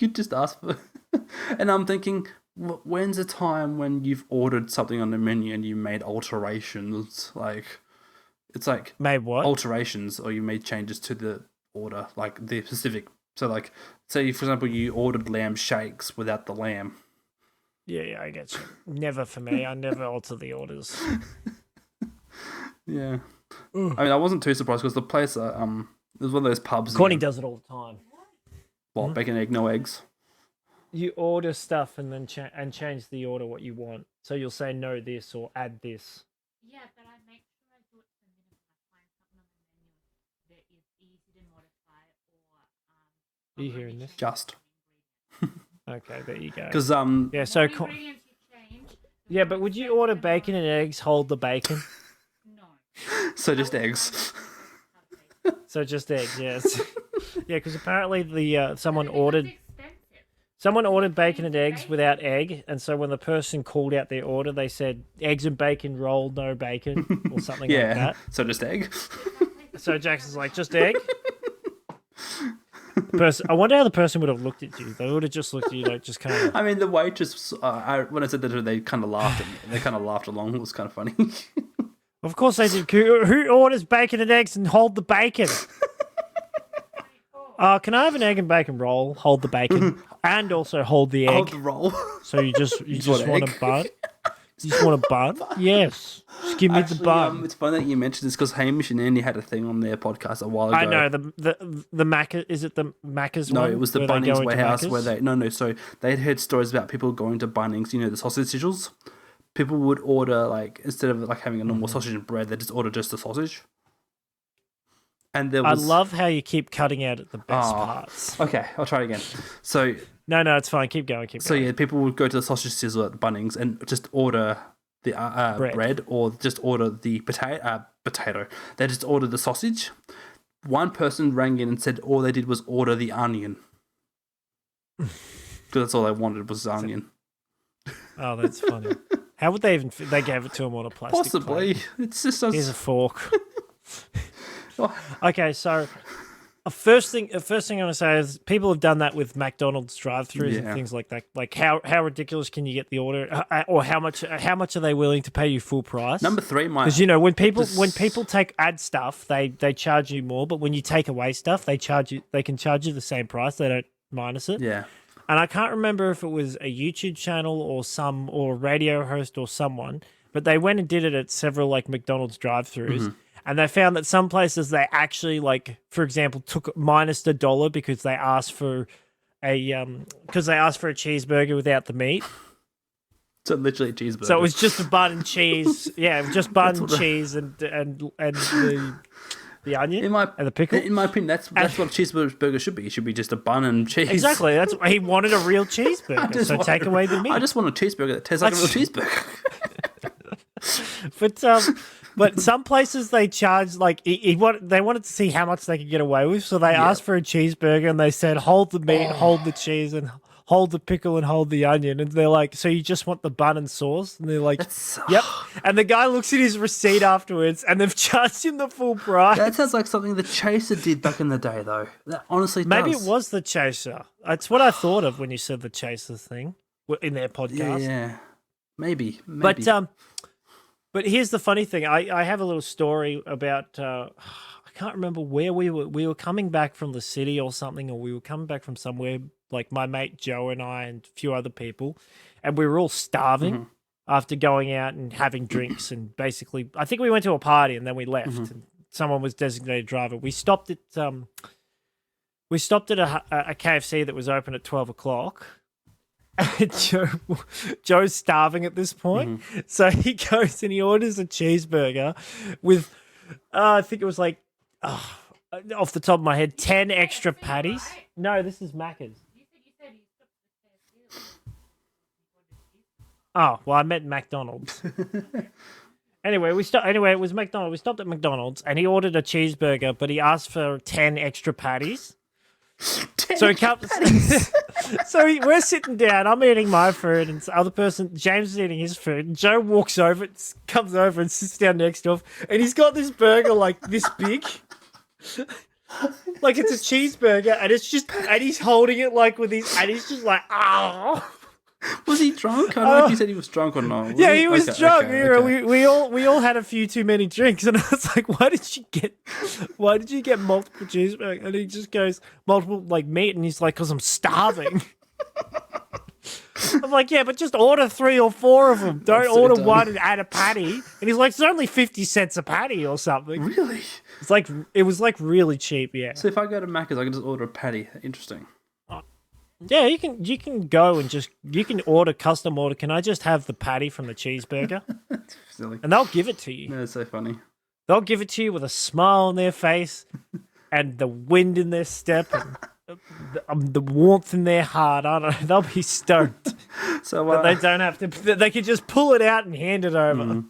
you just asked for, and I'm thinking, when's a time when you've ordered something on the menu and you made alterations? Like, it's like made what alterations, or you made changes to the order, like the specific. So, like, say for example, you ordered lamb shakes without the lamb. Yeah, I get you. Never for me. I never alter the orders. Yeah, I mean, I wasn't too surprised because the place, it was one of those pubs. Courtney does it all the time. What, bacon, egg, no eggs? You order stuff and then change the order what you want. So you'll say no this or add this. Yeah, but I make sure I do it to the minimum. I find something on the menu that is easy to modify or Are you hearing this? Just. Okay, there you go. Because yeah, so ingredients you change. yeah, but would you order bacon and eggs? Hold the bacon. No. So just eggs. So just eggs, yes. Yeah, because apparently the someone ordered Expensive. bacon and eggs without egg, and so when the person called out their order, they said eggs and bacon roll, no bacon, or something like Yeah. that. So just egg. So Jackson's like, just egg. I wonder how the person would have looked at you. They would have just looked at you like, just kind of. I mean, the waitress. When I said that, they kind of laughed at me. They kind of laughed along. It was kind of funny. Of course they did. Who orders bacon and eggs and hold the bacon? Can I have an egg and bacon roll? Hold the bacon, and also hold the egg. Hold the roll. So you just want want egg? a bun? You just want a bun? Yes. Just give me the bun. It's funny that you mentioned this because Hamish and Andy had a thing on their podcast a while ago. I know the Macca. Is it the Macca's No, one? it was the where they go Bunnings into warehouse Macca's? where they. No. So they had heard stories about people going to Bunnings. You know, the sausage sizzles. People would order like instead of like having a normal sausage and bread, they just order just the sausage. And there was. I love how you keep cutting out at the best parts. Okay, I'll try again. So. No, it's fine. Keep going. So yeah, people would go to the sausage sizzle at the Bunnings and just order the bread or just order the potato. They just ordered the sausage. One person rang in and said all they did was order the onion. Because that's all they wanted was the onion. Oh, that's funny. How would they even? They gave it to him on a plastic Possibly. plate. It's just Here's a fork. Okay, so first thing I want to say is people have done that with McDonald's drive-throughs and things like that. Like how ridiculous can you get the order, or how much are they willing to pay you full price? Number 3, because when people add stuff, they charge you more, but when you take away stuff, they can charge you the same price. They don't minus it. Yeah. And I can't remember if it was a YouTube channel or a radio host or someone, but they went and did it at several like McDonald's drive-throughs, and they found that some places they actually, like, for example, took minus $1 because they asked for a cheeseburger without the meat. So literally a cheeseburger. So it was just a bun and cheese. Yeah, just bun and cheese and the onion and the pickle. In my opinion, that's what a cheeseburger should be. It should be just a bun and cheese. Exactly. That's he wanted a real cheeseburger. So take away the meat. I just want a cheeseburger that tastes like a real cheeseburger. But some places they charge like they wanted to see how much they could get away with, so they asked for a cheeseburger and they said hold the meat, hold the cheese, and hold the pickle and hold the onion. And they're like, so you just want the bun and sauce? And they're like, yep. And the guy looks at his receipt afterwards and they've charged him the full price. That sounds like something the Chaser did back in the day, though. That honestly Maybe does. it was the Chaser. That's what I thought of when you said the Chaser thing in their podcast. Yeah. Maybe. But here's the funny thing. I have a little story about I can't remember where we were coming back from the city or something, or we were coming back from somewhere, like my mate Joe and I and a few other people, and we were all starving after going out and having drinks, and basically I think we went to a party and then we left and someone was designated driver. We stopped at a KFC that was open at 12 o'clock. And Joe's starving at this point. So he goes and he orders a cheeseburger with, I think it was like, off the top of my head, 10 extra patties. No, this is Macca's. Oh, well, I meant McDonald's. Anyway, it was McDonald's. We stopped at McDonald's and he ordered a cheeseburger, but he asked for 10 extra patties. So he comes. We're sitting down. I'm eating my food, and the other person, James, is eating his food. And Joe walks over, comes over, and sits down next to him. And he's got this burger like this big, like it's a cheeseburger, and and he's holding it like with his, and he's just like, ah. Was he drunk? I don't know if he said he was drunk or not. Yeah, he was drunk. Okay. We all had a few too many drinks, and I was like, why did you get multiple cheeseburgers? And he just goes, multiple like meat, and he's like, because I'm starving. I'm like, yeah, but just order 3 or 4 of them. Don't order one and add a patty. And he's like, it's only 50 cents a patty or something. Really? It was like really cheap, yeah. So if I go to Macca's, I can just order a patty. Interesting. Yeah, you can go and you can order custom order. Can I just have the patty from the cheeseburger? That's silly. And they'll give it to you. That's so funny. They'll give it to you with a smile on their face and the wind in their step and the warmth in their heart. I don't know. They'll be stoked. So that they don't have to. They can just pull it out and hand it over.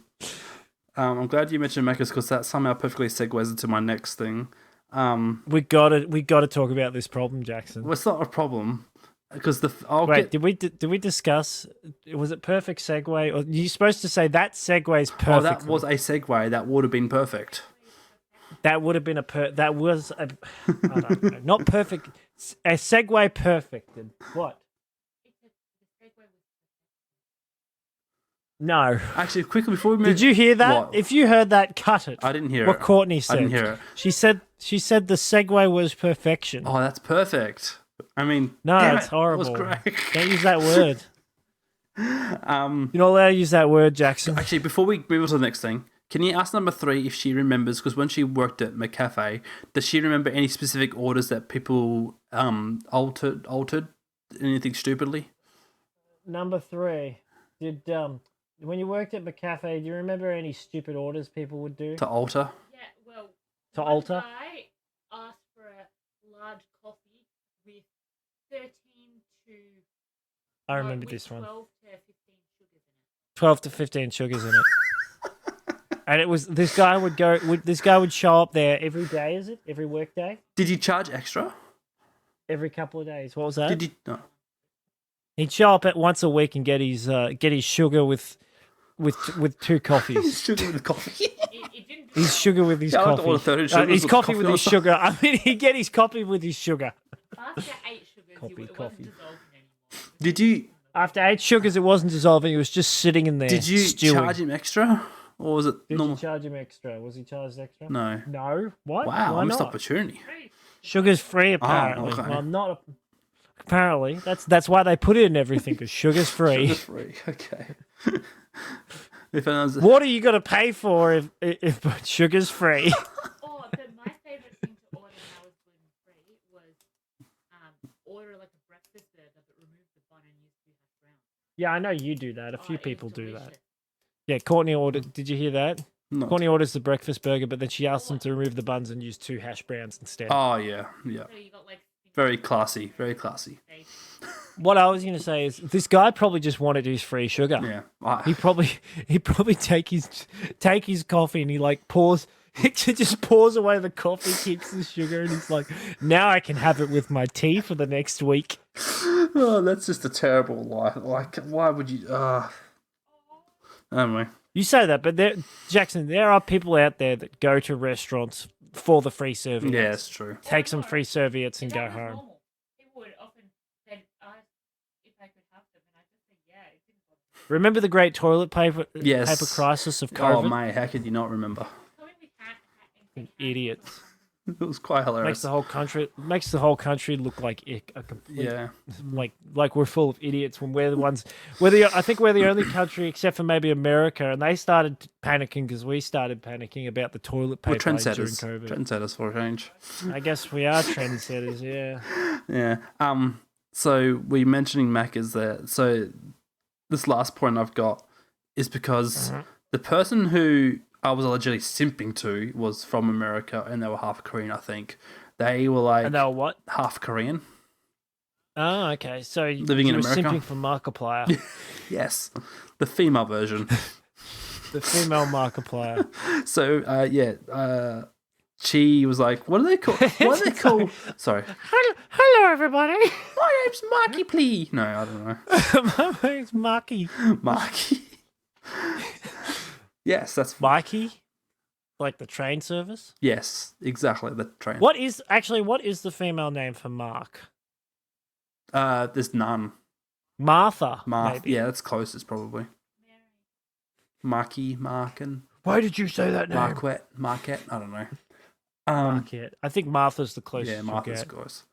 I'm glad you mentioned Macca's because that somehow perfectly segues into my next thing. We got to talk about this problem, Jackson. Well, it's not a problem. Because did we discuss? Was it perfect segue? Or you're supposed to say that segues perfect? Oh, that was a segue. That would have been perfect. That would have been that was a I don't know, not perfect. A segue perfected. What? No. Actually, quickly before we move, did you hear that? What? If you heard that, cut it. I didn't hear what Courtney said. I didn't hear it. She said the segue was perfection. Oh, that's perfect. I mean, no, it's horrible. It was great. Don't use that word. You're not allowed to use that word, Jackson. Actually, before we move on to the next thing, can you ask number 3 if she remembers? Because when she worked at McCafe, does she remember any specific orders that people altered anything stupidly? Number 3, did when you worked at McCafe, do you remember any stupid orders people would do to alter? Yeah, well, to alter. I asked for a large coffee with 13 to. I remember this one. 12 to 15 sugars in it. 12 to 15 sugars in it. And it was this guy would show up there every day. Is it every work day? Did you charge extra? Every couple of days. What was that? Did you? No. He'd show up at once a week and get his sugar with 2 coffees. Sugar with coffee. His sugar with his coffee. His coffee with his sugar. I mean, he'd get his coffee with his sugar. After 8 sugars, it wasn't dissolving anymore. Did you? After 8 sugars, it wasn't dissolving. It was just sitting in there. Did you stewing. charge him extra, or was it normal? Did you charge him extra? Was he charged extra? No. No. What? Wow, Why I missed not? opportunity. Sugar's free, apparently. Oh, okay. Well, not. Apparently, that's why they put it in everything, because sugar's free. Sugar's free. Okay. What are you got to pay for if sugar's free? Oh, but my favorite thing to order when I was gluten-free was order like a breakfast burger, but remove the bun and use 2 hash browns. Yeah, I know you do that. A few people do delicious. that. Yeah, Courtney ordered. Did you hear that? No. Courtney orders the breakfast burger, but then she asks them to remove the buns and use 2 hash browns instead. Oh yeah. So you got like Very classy. Very classy. What I was going to say is this guy probably just wanted his free sugar. Yeah. He probably take his coffee and he like pours. He just pours away the coffee, keeps the sugar, and he's like, now I can have it with my tea for the next week. Oh, that's just a terrible life. Like, why would you? Anyway. You say that, but Jackson, there are people out there that go to restaurants for the free serviettes. Yeah, it's true. Take some free serviettes and go was home. normal. People would often say, ask if I could have them, and I just say, yeah, it didn't bother me. Remember the great toilet paper Yes. crisis of COVID? Oh, mate, how could you not remember? Coming with hat Idiots. It was quite hilarious. Makes the whole country look like a complete, Yeah. like we're full of idiots when we're the ones. I think we're the only country except for maybe America, and they started panicking because we started panicking about the toilet paper during Trendsetters. COVID. Trendsetters for a change. I guess we are trendsetters, yeah. Yeah. So we mentioning Macca's there. So this last point I've got is because the person who I was allegedly simping to was from America, and they were half Korean, I think. They were like And they were what? half Korean. Oh, okay. So Living you in were America? simping for Markiplier. Yes, the female version. The female Markiplier. So she was like, "What do they call? What do they call?" Sorry, Hello, everybody. my name's Marky Plee. No, I don't know. My name's Marky. Marky. Yes, that's Mikey? Like the train service? yes, exactly the train. What is the female name for Mark? There's none. Martha. Mark. Maybe. Yeah, that's closest probably. Marky, Markin, Why did you say that name? Marquette. I don't know. Marquette. I think Martha's the closest. Yeah, you Martha's get. close.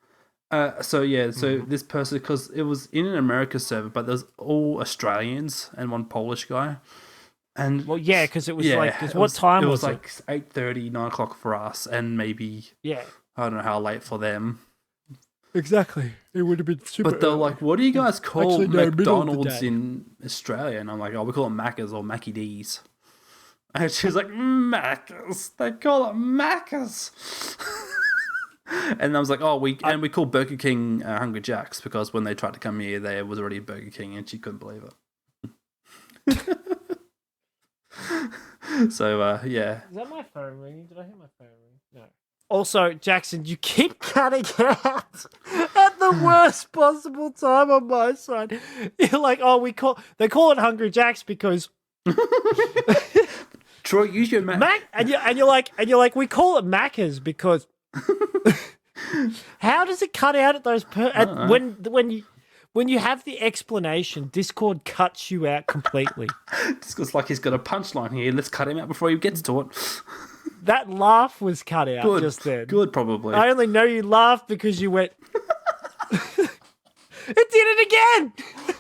So this person, because it was in an America server, but there's all Australians and one Polish guy. And Well, yeah, because it was it what time it was was it? like 8:30, 9 o'clock for us, and maybe Yeah, I don't know how late for them. exactly. It would have been super. But they're like, "What do you guys call Actually, no, middle of the McDonald's day. in Australia?" And I'm like, "Oh, we call it Macca's or Mackie D's." And she's like, "Macca's? They call it Macca's." And I was like, "Oh, we call Burger King Hungry Jacks because when they tried to come here, there was already Burger King, and she couldn't believe it." So yeah, Is that my phone ringing? Did I hear my phone ring? No. Also, Jackson, you keep cutting out at the worst possible time on my side. You're like, "Oh, they call it Hungry Jacks because Troy, use your Mac," and you're like, "We call it Macca's because." How does it cut out at those when you have the explanation? Discord cuts you out completely. Just looks like he's got a punchline here. Let's cut him out before he gets to it. That laugh was cut out Good, just then. good, probably. I only know you laughed because you went. It did it again.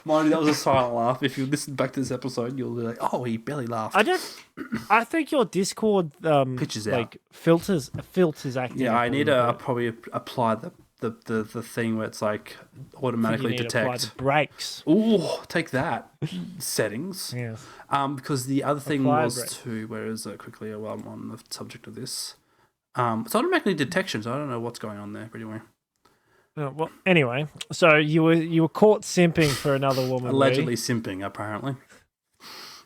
Mind you, that was a silent laugh. If you listen back to this episode, you'll be like, "Oh, he barely laughed." I think your Discord Pitches out. like filters acting. Yeah, up I a need little to bit. probably apply the thing where it's like You automatically need to apply the detect. brakes. Ooh, take that settings. Yes. Because the other thing Apply was brake. to where is it quickly while I'm on the subject of this. It's automatically detection, so I don't know what's going on there. But anyway, Well, anyway, so you were caught simping for another woman. allegedly simping apparently.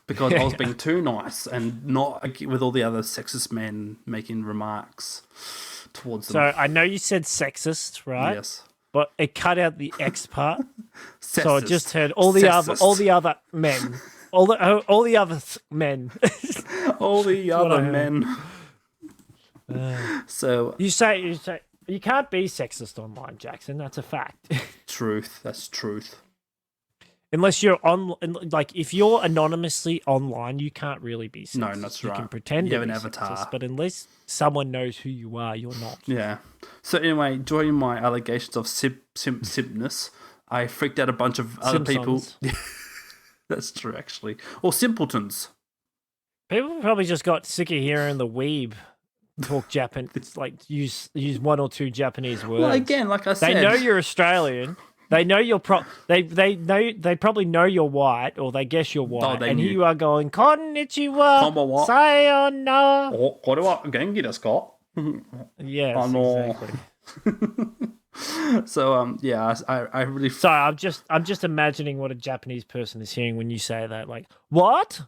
Because I was being too nice and not with all the other sexist men making remarks towards them. So I know you said sexist, right? Yes. But it cut out the X part, so I Sexist. just heard all the other men, all the other men. All the what I other heard. men. So You say you can't be sexist online, Jackson. That's a fact. truth. That's truth. Unless you're like if you're anonymously online, you can't really be sexist. No, that's you right. can pretend You to have an be avatar. sexist, but unless someone knows who you are, you're not. Yeah. So anyway, during my allegations of simpness, I freaked out a bunch of other people. Simpsons. That's true, actually. Or simpletons. People probably just got sick of hearing the weeb talk Japan. It's like use one or two Japanese words. Well, again, like I said, They know you're Australian. They know you're they probably know you're white, or they guess you're white. they and knew. here you are going konnichiwa, Konbanwa. sayonara. Oh, これは元気ですか? Yes, Oh, no. exactly. So yeah, I really So I'm just imagining what a Japanese person is hearing when you say that. Like, what?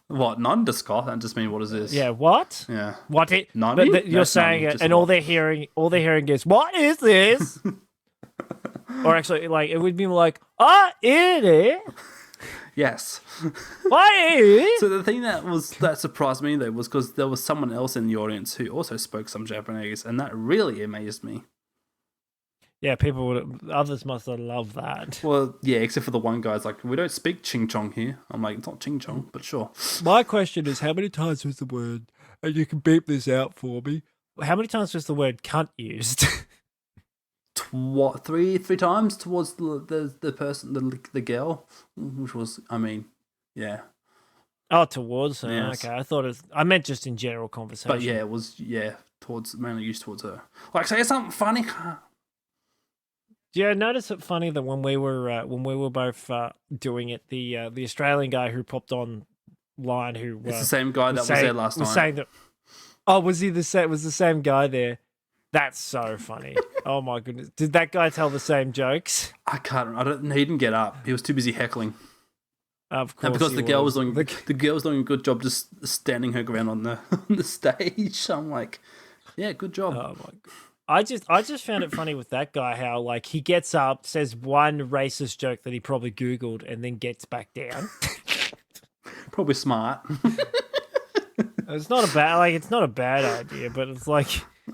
what non desu ka? That just mean what is this? Yeah, what? Yeah. What it? Nani? But you're That's saying nani, it, just and what? all they're hearing is, "What is this?" Or actually, like it would be like, it is. Yes. What is? So the thing that surprised me though was because there was someone else in the audience who also spoke some Japanese, and that really amazed me. Yeah, others must have loved that. Well, yeah, except for the one guy's like, we don't speak ching chong here. I'm like, it's not ching chong, but sure. My question is, how many times was the word, and you can beep this out for me, how many times was the word cunt used? What, three times towards the person, the girl, which was, I mean, yeah. Oh, towards her. Yes. Okay, I meant just in general conversation. But yeah, it was, towards, mainly used towards her. Like, say something funny. Do you notice it funny that when we were both doing it, the Australian guy who popped on line who It's the same guy that was there last was night. saying that. Oh, was he the same? Was the same guy there? That's so funny. Oh my goodness! Did that guy tell the same jokes? I don't. He didn't get up. He was too busy heckling. Of course, And because the girl was doing a good job just standing her ground on the stage. I'm like, yeah, good job. Oh my god. I just found it funny with that guy how like he gets up, says one racist joke that he probably Googled, and then gets back down. Probably smart. It's not a bad idea, but it's like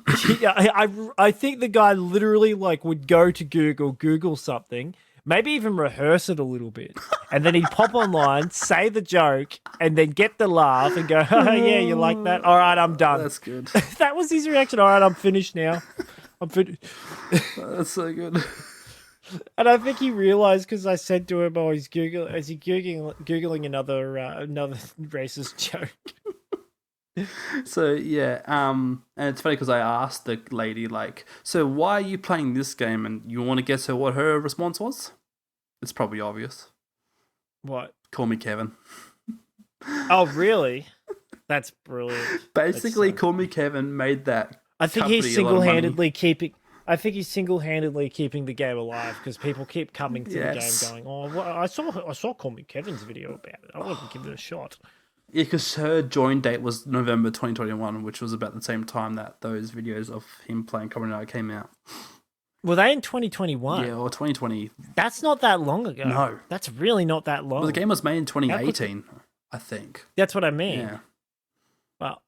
I think the guy literally like would go to Google something, maybe even rehearse it a little bit, and then he'd pop online, say the joke, and then get the laugh and go, oh yeah, you like that? All right, I'm done. That's good. That was his reaction. All right, I'm finished now. I'm finished. That's so good. And I think he realized because I said to him, "Oh, he's googling another racist joke." So yeah, and it's funny because I asked the lady like, "So why are you playing this game?" And you want to guess what her response was? It's probably obvious. What? Call me Kevin. Oh, really? That's brilliant. Basically, Call Me Kevin made that. I think he's single-handedly keeping. I think he's single-handedly keeping the game alive because people keep coming to the game going, "Oh, well, I saw Call Me Kevin's video about it. I want to give it a shot." Yeah, because her join date was November 2021, which was about the same time that those videos of him playing Comedy Night came out. Were they in 2021? Yeah, or 2020. That's not that long ago. No. That's really not that long. Well, the game was made in 2018, I think. That's what I mean. Yeah.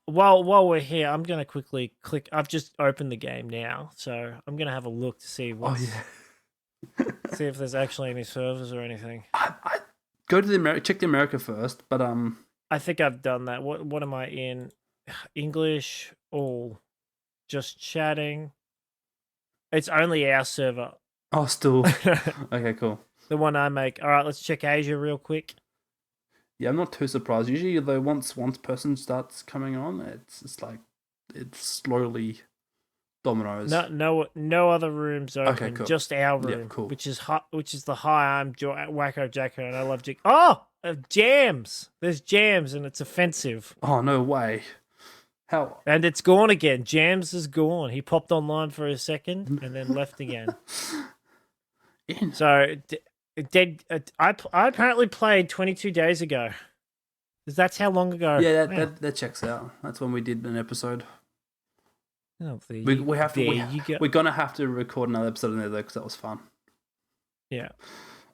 Well, while we're here, I'm going to quickly click. I've just opened the game now, so I'm going to have a look to see see if there's actually any servers or anything. I go to check the America first, but I think I've done that. What am I in? English, all, just chatting. It's only our server. Oh, still. Okay, cool. The one I make. All right, let's check Asia real quick. Yeah, I'm not too surprised. Usually, though, once person starts coming on, it's like it's slowly dominoes. No other rooms open. Okay, cool. Just our room, Yeah, cool. which is the hi. I'm Wacko Jacko, and I love Jig. Oh, jams. There's jams, and it's offensive. Oh no way! How? And it's gone again. Jams is gone. He popped online for a second and then left again. So. I apparently played 22 days ago. That's how long ago? Yeah, that checks out. That's when we did an episode. Oh, We have to. We're gonna have to record another episode in there though, because that was fun. Yeah.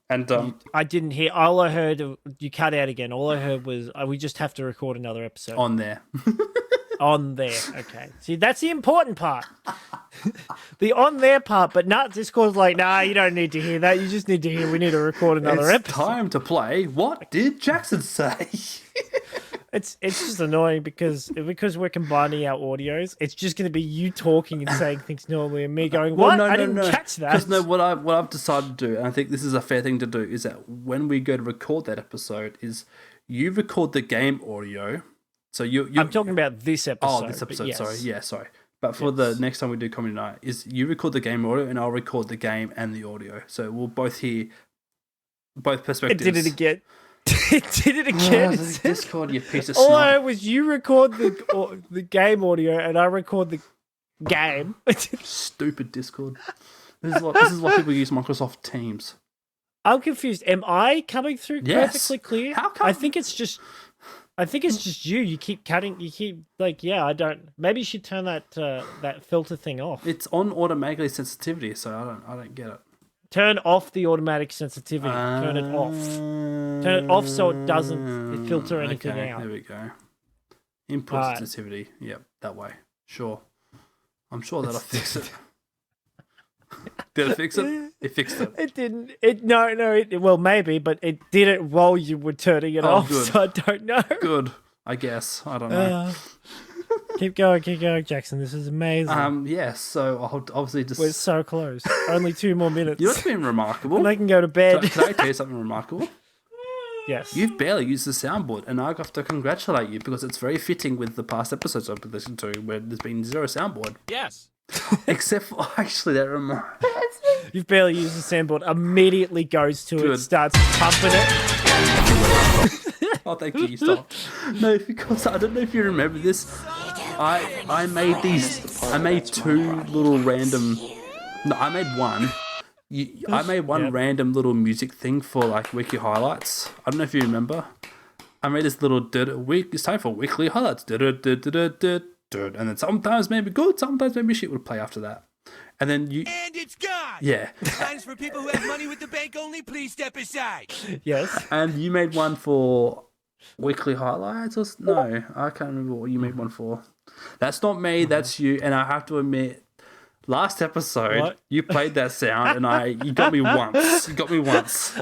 And I didn't hear. All I heard, you cut out again. All I heard was we just have to record another episode on there. On there. Okay. See, that's the important part. The on there part, but not Discord's like, nah, you don't need to hear that. You just need to hear we need to record another episode. Time to play. What did Jackson say? It's just annoying because we're combining our audios. It's just going to be you talking and saying things normally, and me going, "What? I didn't catch that." Because no, what I've decided to do, and I think this is a fair thing to do, is that when we go to record that episode, is you record the game audio. So I'm talking about this episode. Oh, this episode. Yes. Sorry. Yeah, sorry. But for the next time we do Comedy Night, is you record the game audio and I'll record the game and the audio. So we'll both hear both perspectives. It did it again. It did it again. Oh, Discord, you piece of All snot. I heard was you record the game audio and I record the game. Stupid Discord. This is why people use Microsoft Teams. I'm confused. Am I coming through perfectly clear? How come? I think it's just you. You keep cutting. You keep I don't. Maybe you should turn that filter thing off. It's on automatically sensitivity, so I don't get it. Turn off the automatic sensitivity. Turn it off. Turn it off so it doesn't filter anything out. There we go. Input sensitivity. Yep, that way. Sure. I'm sure that'll fix it. Did it fix it? It fixed it. It didn't. Well, maybe, but it did it while you were turning it off. Good. So I don't know. Good. I guess. I don't know. Keep going, Jackson. This is amazing. Yes. So I'll obviously just. We're so close. Only 2 more minutes. You know what's been remarkable? And I can go to bed. Can I tell you something remarkable? Yes. You've barely used the soundboard, and I have to congratulate you because it's very fitting with the past episodes I've been listening to where there's been 0 soundboard. Yes. Except for, actually, that reminds You've barely used the sandboard. Immediately goes to Good. it, starts pumping it. Oh, thank you. Stop. No, because I don't know if you remember this. I made these. I made two little random. No, I made one. I made one Yep. random little music thing for like wiki highlights. I don't know if you remember. I made this little week. It's time for weekly highlights. And then sometimes maybe good, sometimes maybe shit would play after that. And then you. And it's gone. Yeah. Signs for people who have money with the bank only. Please step aside. Yes. And you made one for weekly highlights or no? I can't remember what you made one for. That's not me. That's you. And I have to admit, last episode What? you played that sound, and you got me once. You got me once.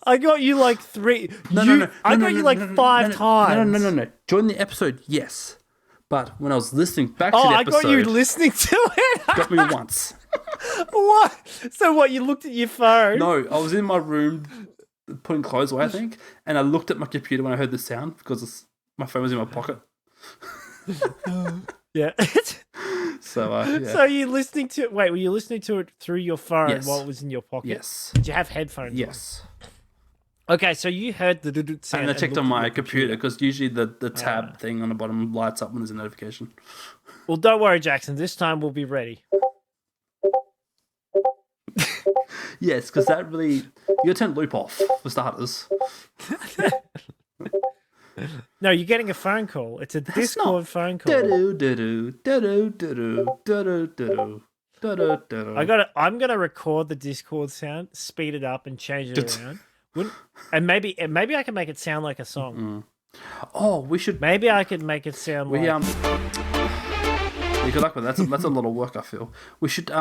I got you like three. I got you like five times. No. During the episode, yes. But when I was listening back to Oh, the I episode, got you listening to it. got me once. What? So what? You looked at your phone? No, I was in my room putting clothes away, I think, and I looked at my computer when I heard the sound because my phone was in my pocket. Yeah. So, yeah. So you listening to? Wait, were you listening to it through your phone Yes. while it was in your pocket? Yes. Did you have headphones? on? Yes. Okay, so you heard the sound. And I checked looked on at my your computer because usually the tab thing on the bottom lights up when there's a notification. Well, don't worry, Jackson. This time we'll be ready. Yes, because that really... You gotta turn loop off, for starters. No, you're getting a phone call. It's a Discord phone call. Do-do, do-do, do-do, do-do, do-do, do-do, do-do. I'm gonna record the Discord sound, speed it up, and change it around. And maybe I can make it sound like a song. Oh, we should... Maybe I could make it sound like. Yeah, good luck with that. That's a lot of work, I feel. We should...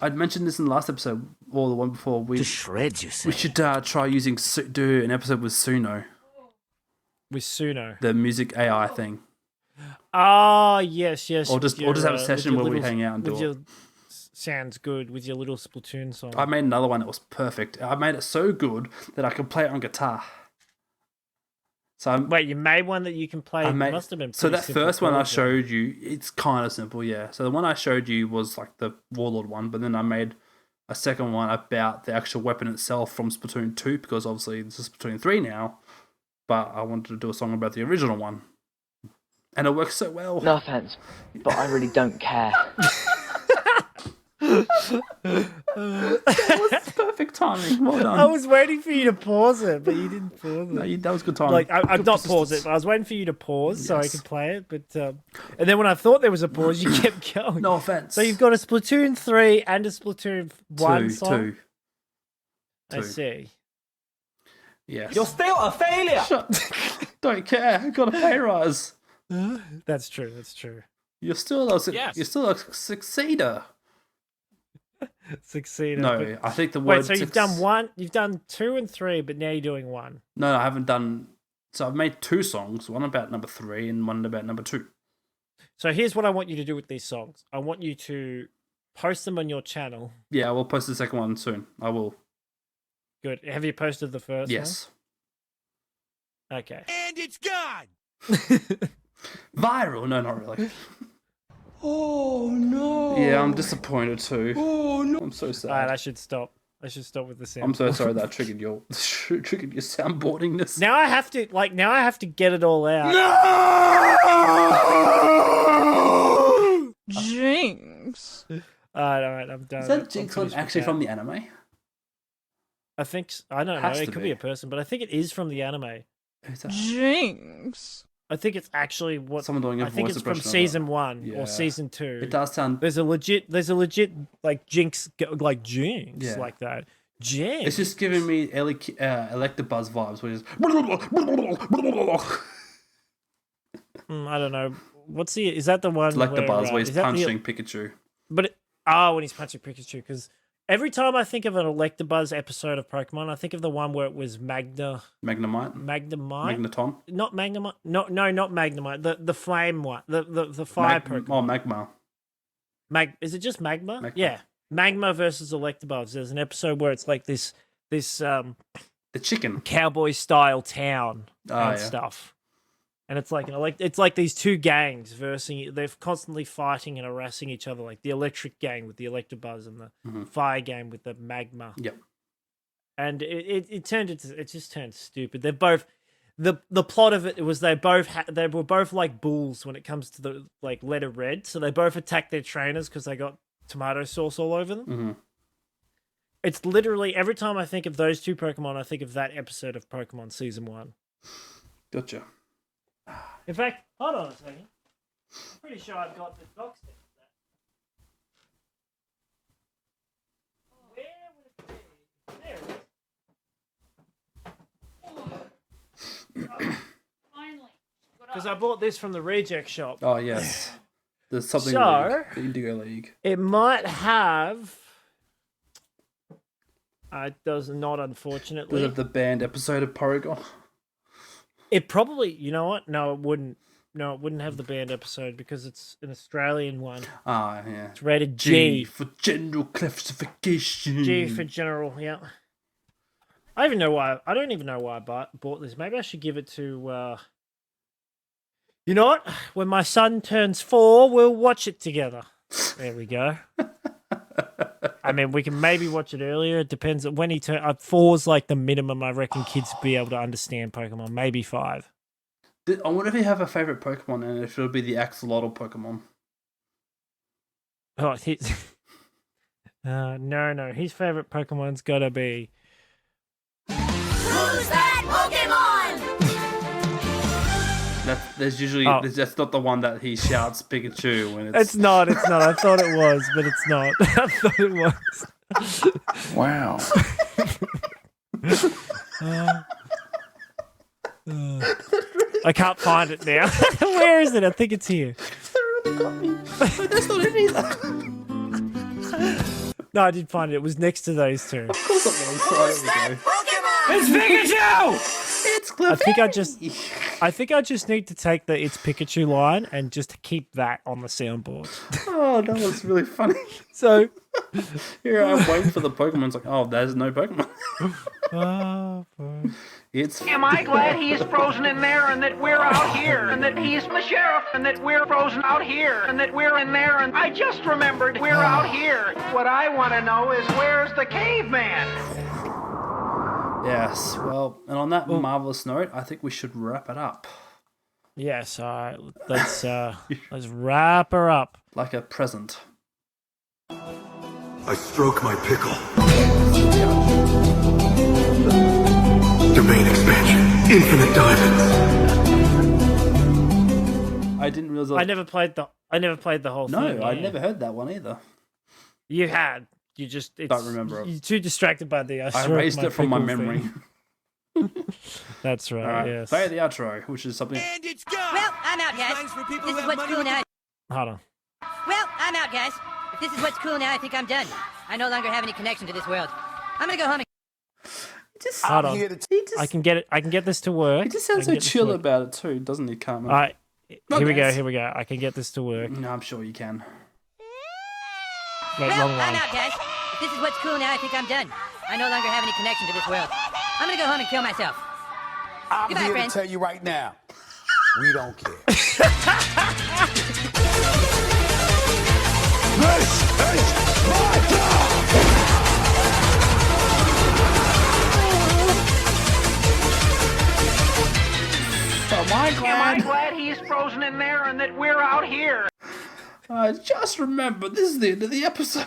I'd mentioned this in the last episode, or the one before. To shreds, you say. We should try using... do an episode with Suno, with Suno. the music AI thing. Oh, yes. Or just have a session where we hang out and do it. Sounds good with your little Splatoon song. I made another one that was perfect. I made it so good that I could play it on guitar. So Wait, you made one that you can play? It must have been so pretty that simple first one I chords, showed you, it's kind of simple, yeah. So the one I showed you was like the Warlord one, but then I made a second one about the actual weapon itself from Splatoon 2, because obviously this is Splatoon 3 now, but I wanted to do a song about the original one. And it works so well. No offense, but I really don't care. That was perfect timing. Well done. I was waiting for you to pause it, but you didn't pause it. No, that was good timing. Like I've Good not paused persistence. it, but I was waiting for you to pause so I Yes. could play it. But and then when I thought there was a pause, you kept going. No offense. So you've got a Splatoon 3 and a Splatoon 1 song. Two. I see. Yes. You're still a failure. Don't care. I got a pay rise. That's true. That's true. You're still a succeeder. Succeeded. No, I think the word. Wait, so you've done one, you've done 2 and 3, but now you're doing 1. No, I haven't done. So I've made 2 songs. One about number 3 and one about number 2. So here's what I want you to do with these songs. I want you to post them on your channel. Yeah, I will post the second one soon. I will. Good. Have you posted the first Yes. one? Okay. And it's gone. Viral? No, not really. Oh no. Yeah, I'm disappointed too. Oh no. I'm so sad. All right, I should stop. I should stop with the sound. I'm so sorry that triggered your soundboardingness. Now I have to get it all out. No! Jinx. All right, I'm done. Is that I'm Jinx finished one with actually that. from the anime? I think I don't know. Has It to could be. be a person, but I think it is from the anime. Who's that? Jinx. I think it's actually what Someone doing a I think voice it's from impression of season that. 1 Yeah. or season 2. It does sound. There's a legit like Jinx Yeah. like that. Jinx. It's just giving me Electabuzz vibes, which is. I don't know. What's the? Is that the one? Electabuzz, where he's is that the- punching Pikachu. But when he's punching Pikachu, because every time I think of an Electabuzz episode of Pokemon, I think of the one where it was Magnemite? Magnemite, Magneton? not Magnemite, no, not Magnemite, the flame one, the fire Pokemon. Oh, Magma. Is it just Magma? Magma. Yeah, Magma versus Electabuzz. There's an episode where it's like this The chicken. cowboy style town Oh, and yeah. stuff. And it's like these two gangs versing. They're constantly fighting and harassing each other, like the electric gang with the Electabuzz and the fire gang with the magma. Yep. And it just turned stupid. They're both the plot of it was they were both like bulls when it comes to the like letter red. So they both attacked their trainers because they got tomato sauce all over them. Mm-hmm. It's literally every time I think of those two Pokemon, I think of that episode of Pokemon Season 1. Gotcha. In fact, hold on a second. I'm pretty sure I've got the doc set for that. Where would it be? There it is. Finally. Because I bought this from the reject shop. Oh, yes. There's something So- League. Indigo League. It might have. It does not, Was unfortunately. it the banned episode of Porygon? It probably. You know what? No, it wouldn't. No, it wouldn't have the banned episode because it's an Australian one. Ah, yeah. It's rated G G. for general classification. G for general. Yeah. I don't even know why I bought this. Maybe I should give it to. You know what? When my son turns 4, we'll watch it together. There we go. I mean, we can maybe watch it earlier. It depends on when he turns. 4's like the minimum I reckon kids be able to understand Pokemon. Maybe 5. I wonder if you have a favorite Pokemon and if it'll be the Axolotl Pokemon. Oh, no. His favorite Pokemon's got to be. Who's that Pokemon? That's not the one that he shouts Pikachu when it's. It's not. I thought it was, but it's not. I thought it was. Wow. I can't find it now. Where is it? I think it's here. That's not it either. No, I did find it. It was next to those two. Of course it was. Who's that Pokemon? It's Pikachu! It's Cliffy. I think I just need to take the "It's Pikachu" line and just keep that on the soundboard. Oh, that was really funny. So Here I'm waiting for the Pokemon. It's like, oh, there's no Pokemon. It's. Am I glad he's frozen in there and that we're out here and that he's the sheriff and that we're frozen out here and that we're in there and I just remembered we're out here. What I want to know is where's the caveman? Yes. Well, and on that marvelous note, I think we should wrap it up yes, all right. Let's wrap her up. like a present. I stroke my pickle. Domain expansion. Infinite diamonds. I didn't realize. I never played the whole thing. No, I yeah. never heard that one either. You had. You just Don't remember it. You're too distracted by the. I erased it from my memory. That's right. All right, Yes. play the outro, which is something. And it's go! Well, I'm out, guys. This is what's cool now. Hold on. Well, I'm out, guys. If this is what's cool now, I think I'm done. I no longer have any connection to this world. I'm gonna go home and... Hold on. I can get it. I can get this to work. He just sounds so chill about it too, doesn't he, Carmen? All right. Not Here we go. guys. Here we go. I can get this to work. No, I'm sure you can. Wait, Well, wrong I'm one. out, guys. If this is what's cool now, I think I'm done. I no longer have any connection to this world. I'm gonna go home and kill myself. I'm Goodbye, here friends. to tell you right now, we don't care. Am I Am I glad he's frozen in there and that we're out here? Just remember, this is the end of the episode.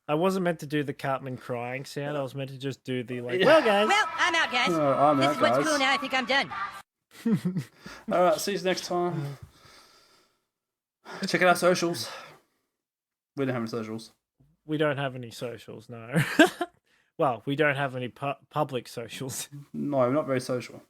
I wasn't meant to do the Cartman crying sound. I was meant to just do the like. Yeah. Well, guys. Well, I'm out, guys. I'm this out, is what's guys. cool now, I think I'm done. All right, see you next time. Check out our socials. We don't have any socials. We don't have any socials. No. Well, we don't have any public socials. No, we're not very social.